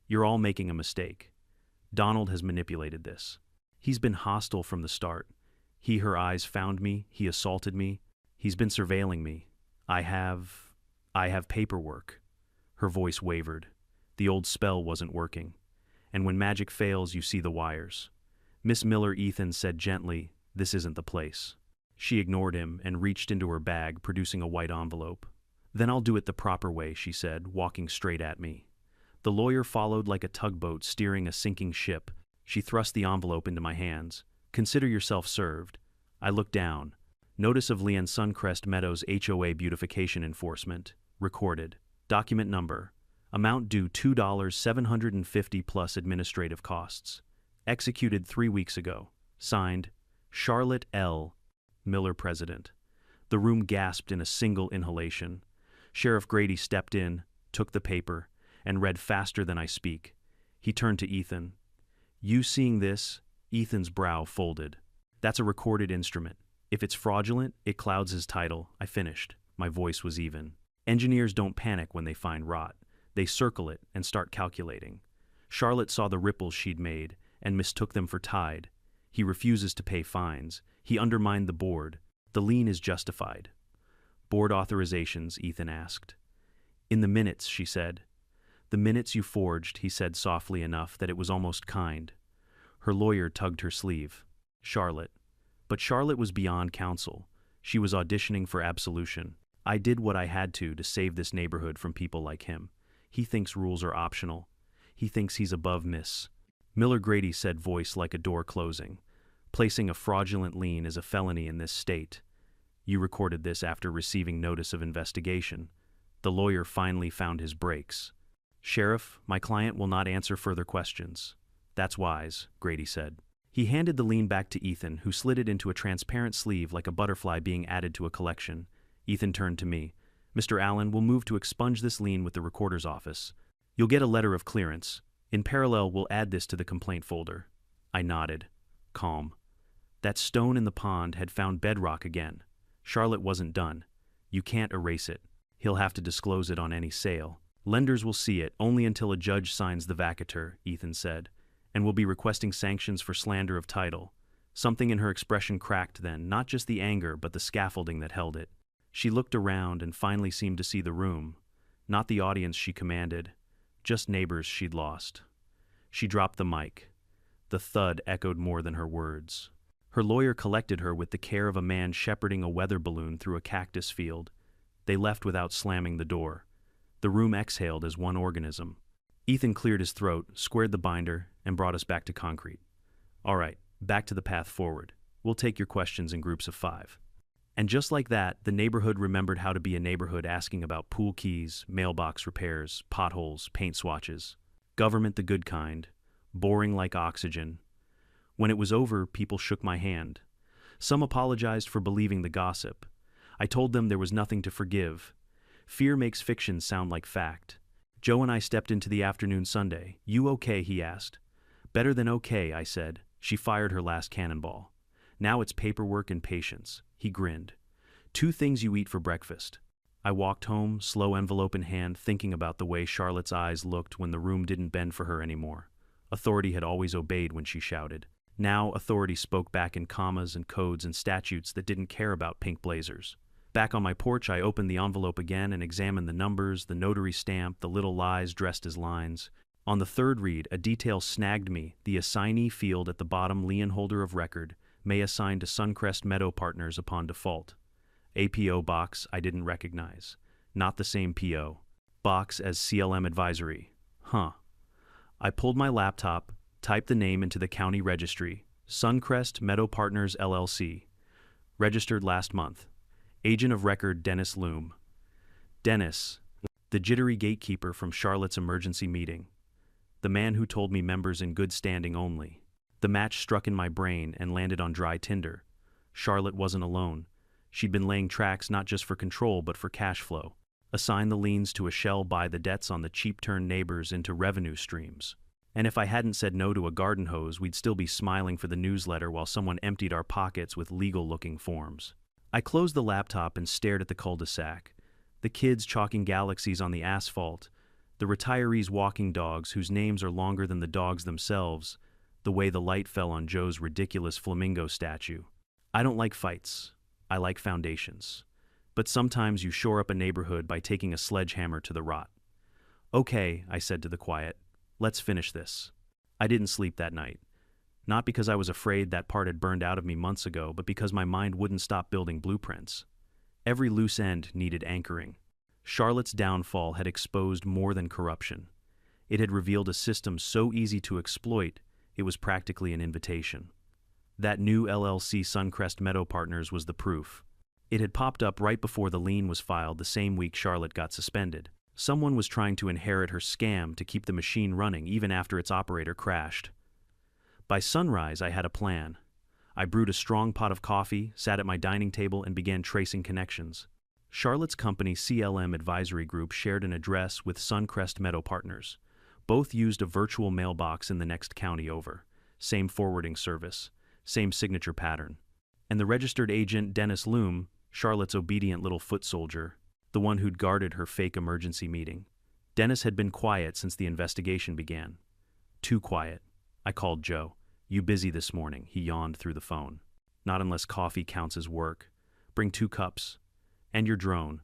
You're all making a mistake. Donald has manipulated this. He's been hostile from the start. He, her eyes found me. He assaulted me. He's been surveilling me. I have paperwork. Her voice wavered. The old spell wasn't working. And when magic fails, you see the wires. Miss Miller, Ethan said gently, this isn't the place. She ignored him and reached into her bag, producing a white envelope. Then I'll do it the proper way, she said, walking straight at me. The lawyer followed like a tugboat steering a sinking ship. She thrust the envelope into my hands. Consider yourself served. I looked down. Notice of Leon Suncrest Meadows HOA Beautification Enforcement. Recorded. Document number. Amount due $2,750 plus administrative costs. Executed 3 weeks ago. Signed, Charlotte L. Miller, President. The room gasped in a single inhalation. Sheriff Grady stepped in, took the paper, and read faster than I speak. He turned to Ethan. You seeing this? Ethan's brow folded. That's a recorded instrument. If it's fraudulent, it clouds his title. I finished. My voice was even. Engineers don't panic when they find rot. They circle it and start calculating. Charlotte saw the ripples she'd made and mistook them for tide. He refuses to pay fines. He undermined the board. The lien is justified. Board authorizations, Ethan asked. In the minutes, she said. The minutes you forged, he said softly enough that it was almost kind. Her lawyer tugged her sleeve. Charlotte. But Charlotte was beyond counsel. She was auditioning for absolution. I did what I had to save this neighborhood from people like him. He thinks rules are optional. He thinks he's above Miss Miller, Grady said, voice like a door closing. Placing a fraudulent lien is a felony in this state. You recorded this after receiving notice of investigation. The lawyer finally found his brakes. Sheriff, my client will not answer further questions. That's wise, Grady said. He handed the lien back to Ethan, who slid it into a transparent sleeve like a butterfly being added to a collection. Ethan turned to me. Mr. Allen, we'll move to expunge this lien with the recorder's office. You'll get a letter of clearance. In parallel, we'll add this to the complaint folder. I nodded. Calm. That stone in the pond had found bedrock again. Charlotte wasn't done. You can't erase it. He'll have to disclose it on any sale. Lenders will see it only until a judge signs the vacatur, Ethan said, and will be requesting sanctions for slander of title. Something in her expression cracked then, not just the anger, but the scaffolding that held it. She looked around and finally seemed to see the room. Not the audience she commanded, just neighbors she'd lost. She dropped the mic. The thud echoed more than her words. Her lawyer collected her with the care of a man shepherding a weather balloon through a cactus field. They left without slamming the door. The room exhaled as one organism. Ethan cleared his throat, squared the binder, and brought us back to concrete. All right, back to the path forward. We'll take your questions in groups of 5. And just like that, the neighborhood remembered how to be a neighborhood, asking about pool keys, mailbox repairs, potholes, paint swatches. Government the good kind. Boring like oxygen. When it was over, people shook my hand. Some apologized for believing the gossip. I told them there was nothing to forgive. Fear makes fiction sound like fact. Joe and I stepped into the afternoon Sunday. You okay? He asked. Better than okay, I said. She fired her last cannonball. Now it's paperwork and patience. He grinned. 2 things you eat for breakfast. I walked home, slow envelope in hand, thinking about the way Charlotte's eyes looked when the room didn't bend for her anymore. Authority had always obeyed when she shouted. Now authority spoke back in commas and codes and statutes that didn't care about pink blazers. Back on my porch, I opened the envelope again and examined the numbers, the notary stamp, the little lies dressed as lines. On the third read, a detail snagged me. The assignee field at the bottom, lien holder of record, may assign to Suncrest Meadow Partners upon default. A P.O. box I didn't recognize. Not the same P.O. box as CLM advisory. Huh. I pulled my laptop, typed the name into the county registry. Suncrest Meadow Partners LLC. Registered last month. Agent of record Dennis Loom. Dennis, the jittery gatekeeper from Charlotte's emergency meeting. The man who told me members in good standing only. The match struck in my brain and landed on dry tinder. Charlotte wasn't alone. She'd been laying tracks not just for control but for cash flow. Assign the liens to a shell, buy the debts on the cheap, turn neighbors into revenue streams. And if I hadn't said no to a garden hose, we'd still be smiling for the newsletter while someone emptied our pockets with legal-looking forms. I closed the laptop and stared at the cul-de-sac. The kids chalking galaxies on the asphalt. The retirees walking dogs whose names are longer than the dogs themselves. The way the light fell on Joe's ridiculous flamingo statue. I don't like fights. I like foundations. But sometimes you shore up a neighborhood by taking a sledgehammer to the rot. Okay, I said to the quiet. Let's finish this. I didn't sleep that night. Not because I was afraid that part had burned out of me months ago, but because my mind wouldn't stop building blueprints. Every loose end needed anchoring. Charlotte's downfall had exposed more than corruption. It had revealed a system so easy to exploit, it was practically an invitation. That new LLC Suncrest Meadow Partners was the proof. It had popped up right before the lien was filed the same week Charlotte got suspended. Someone was trying to inherit her scam to keep the machine running even after its operator crashed. By sunrise, I had a plan. I brewed a strong pot of coffee, sat at my dining table, and began tracing connections. Charlotte's company CLM Advisory Group shared an address with Suncrest Meadow Partners. Both used a virtual mailbox in the next county over. Same forwarding service, same signature pattern. And the registered agent, Dennis Loom, Charlotte's obedient little foot soldier, the one who'd guarded her fake emergency meeting. Dennis had been quiet since the investigation began. Too quiet. I called Joe. "You busy this morning?" He yawned through the phone. "Not unless coffee counts as work. Bring 2 cups. And your drone."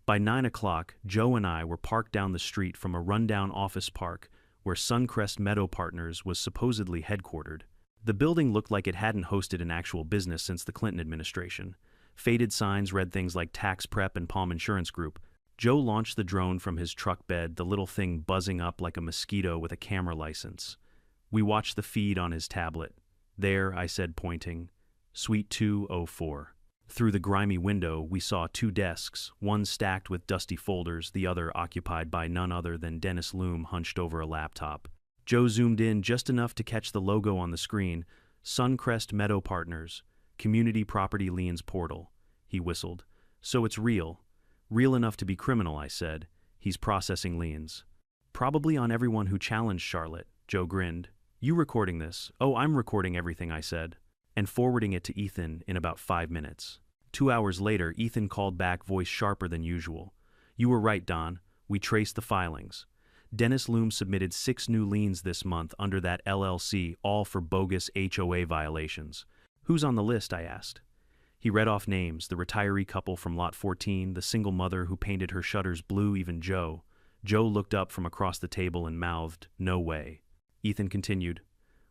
By 9 o'clock, Joe and I were parked down the street from a rundown office park where Suncrest Meadow Partners was supposedly headquartered. The building looked like it hadn't hosted an actual business since the Clinton administration. Faded signs read things like Tax Prep and Palm Insurance Group. Joe launched the drone from his truck bed, the little thing buzzing up like a mosquito with a camera license. We watched the feed on his tablet. "There," I said, pointing. "Suite 204. Through the grimy window, we saw 2 desks, one stacked with dusty folders, the other occupied by none other than Dennis Loom hunched over a laptop. Joe zoomed in just enough to catch the logo on the screen, Suncrest Meadow Partners, Community Property Liens Portal. He whistled. "So it's real. Real enough to be criminal," I said. "He's processing liens." "Probably on everyone who challenged Charlotte," Joe grinned. "You recording this?" "Oh, I'm recording everything," I said, and forwarding it to Ethan in about 5 minutes. 2 hours later, Ethan called back, voice sharper than usual. "You were right, Don. We traced the filings. Dennis Loom submitted 6 new liens this month under that LLC, all for bogus HOA violations." "Who's on the list?" I asked. He read off names: the retiree couple from Lot 14, the single mother who painted her shutters blue, even Joe. Joe looked up from across the table and mouthed, "No way." Ethan continued,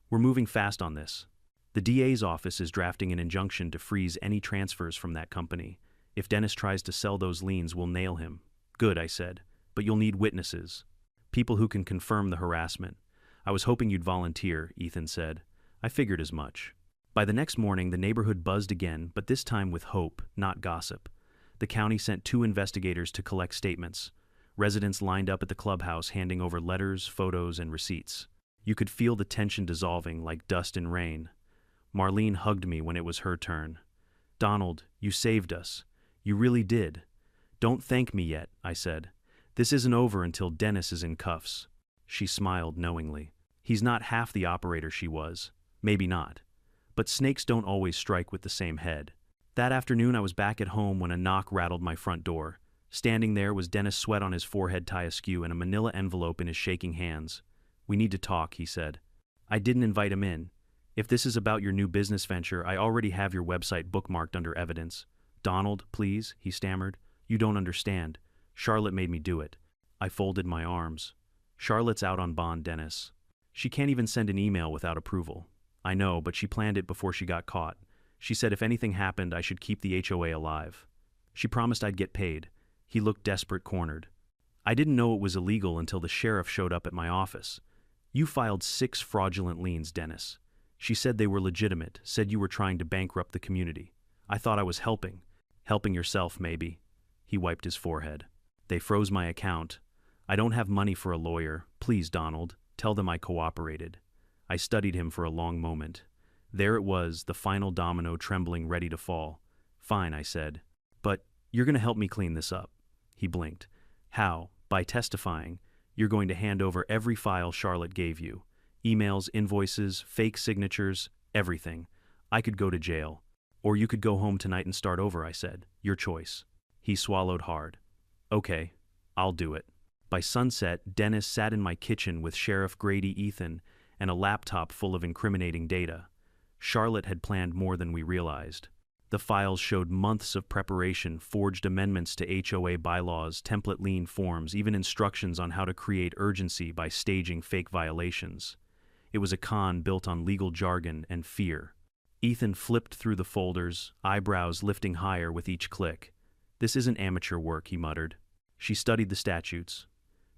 "We're moving fast on this. The DA's office is drafting an injunction to freeze any transfers from that company. If Dennis tries to sell those liens, we'll nail him." "Good," I said, "but you'll need witnesses. People who can confirm the harassment." "I was hoping you'd volunteer," Ethan said. "I figured as much." By the next morning, the neighborhood buzzed again, but this time with hope, not gossip. The county sent 2 investigators to collect statements. Residents lined up at the clubhouse handing over letters, photos, and receipts. You could feel the tension dissolving like dust in rain. Marlene hugged me when it was her turn. "Donald, you saved us. You really did." "Don't thank me yet," I said. "This isn't over until Dennis is in cuffs." She smiled knowingly. He's not half the operator she was. Maybe not. But snakes don't always strike with the same head. That afternoon I was back at home when a knock rattled my front door. Standing there was Dennis, sweat on his forehead tie askew and a manila envelope in his shaking hands. "We need to talk," he said. I didn't invite him in. "If this is about your new business venture, I already have your website bookmarked under evidence." "Donald, please," he stammered. "You don't understand. Charlotte made me do it." I folded my arms. "Charlotte's out on bond, Dennis. She can't even send an email without approval." "I know, but she planned it before she got caught. She said if anything happened, I should keep the HOA alive. She promised I'd get paid." He looked desperate, cornered. "I didn't know it was illegal until the sheriff showed up at my office." "You filed 6 fraudulent liens, Dennis. She said they were legitimate, said you were trying to bankrupt the community. I thought I was helping." "Helping yourself, maybe." He wiped his forehead. "They froze my account. I don't have money for a lawyer. Please, Donald, tell them I cooperated." I studied him for a long moment. There it was, the final domino trembling, ready to fall. "Fine," I said. "But you're going to help me clean this up." He blinked. "How?" "By testifying. You're going to hand over every file Charlotte gave you. Emails, invoices, fake signatures, everything. I could go to jail. Or you could go home tonight and start over," I said. "Your choice." He swallowed hard. "Okay, I'll do it." By sunset, Dennis sat in my kitchen with Sheriff Grady, Ethan, and a laptop full of incriminating data. Charlotte had planned more than we realized. The files showed months of preparation, forged amendments to HOA bylaws, template lien forms, even instructions on how to create urgency by staging fake violations. It was a con built on legal jargon and fear. Ethan flipped through the folders, eyebrows lifting higher with each click. "This isn't amateur work," he muttered. She studied the statutes,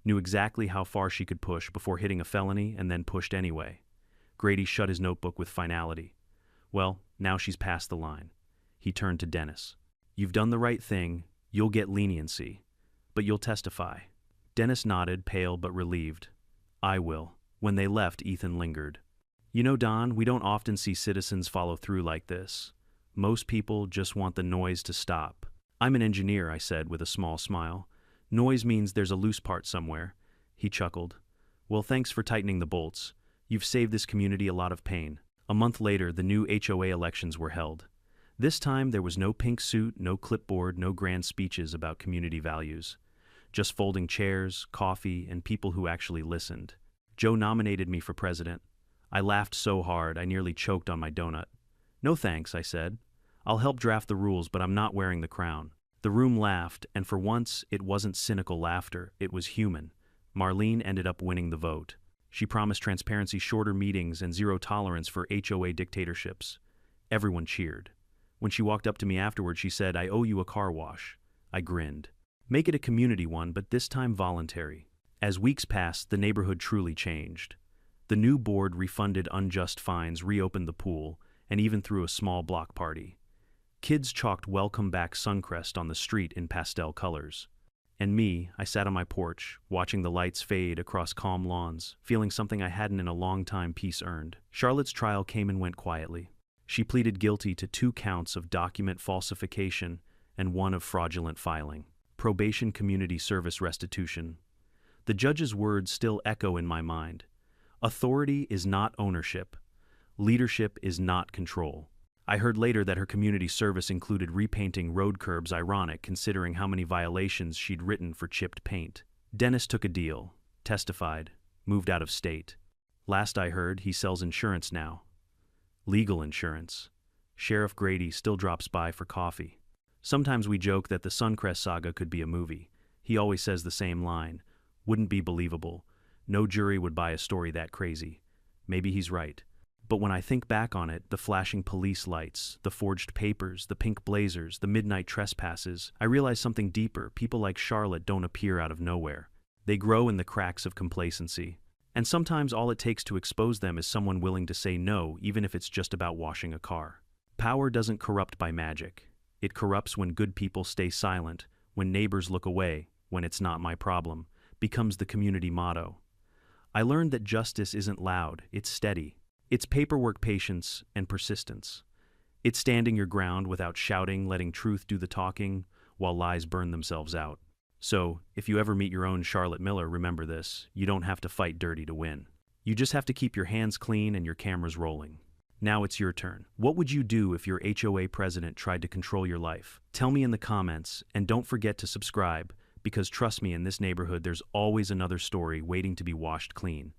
knew exactly how far she could push before hitting a felony, and then pushed anyway. Grady shut his notebook with finality. Well, now she's past the line. He turned to Dennis. You've done the right thing. You'll get leniency. But you'll testify. Dennis nodded, pale but relieved. I will. When they left, Ethan lingered. You know, Don, we don't often see citizens follow through like this. Most people just want the noise to stop. I'm an engineer, I said with a small smile. Noise means there's a loose part somewhere. He chuckled. Well, thanks for tightening the bolts. You've saved this community a lot of pain. A month later, the new HOA elections were held. This time, there was no pink suit, no clipboard, no grand speeches about community values. Just folding chairs, coffee, and people who actually listened. Joe nominated me for president. I laughed so hard I nearly choked on my donut. No thanks, I said. I'll help draft the rules, but I'm not wearing the crown. The room laughed, and for once, it wasn't cynical laughter, it was human. Marlene ended up winning the vote. She promised transparency, shorter meetings, and zero tolerance for HOA dictatorships. Everyone cheered. When she walked up to me afterward, she said, I owe you a car wash. I grinned. Make it a community one, but this time voluntary. As weeks passed, the neighborhood truly changed. The new board refunded unjust fines, reopened the pool, and even threw a small block party. Kids chalked Welcome Back Suncrest on the street in pastel colors. And me, I sat on my porch, watching the lights fade across calm lawns, feeling something I hadn't in a long time, peace earned. Charlotte's trial came and went quietly. She pleaded guilty to 2 counts of document falsification and 1 of fraudulent filing. Probation, community service, restitution. The judge's words still echo in my mind. Authority is not ownership. Leadership is not control. I heard later that her community service included repainting road curbs, ironic considering how many violations she'd written for chipped paint. Dennis took a deal, testified, moved out of state. Last I heard, he sells insurance now. Legal insurance. Sheriff Grady still drops by for coffee. Sometimes we joke that the Suncrest saga could be a movie. He always says the same line. Wouldn't be believable. No jury would buy a story that crazy. Maybe he's right. But when I think back on it, the flashing police lights, the forged papers, the pink blazers, the midnight trespasses, I realize something deeper. People like Charlotte don't appear out of nowhere. They grow in the cracks of complacency. And sometimes all it takes to expose them is someone willing to say no, even if it's just about washing a car. Power doesn't corrupt by magic. It corrupts when good people stay silent, when neighbors look away, when it's not my problem, becomes the community motto. I learned that justice isn't loud, it's steady. It's paperwork, patience, and persistence. It's standing your ground without shouting, letting truth do the talking, while lies burn themselves out. So, if you ever meet your own Charlotte Miller, remember this: you don't have to fight dirty to win. You just have to keep your hands clean and your cameras rolling. Now it's your turn. What would you do if your HOA president tried to control your life? Tell me in the comments, and don't forget to subscribe, because trust me, in this neighborhood there's always another story waiting to be washed clean.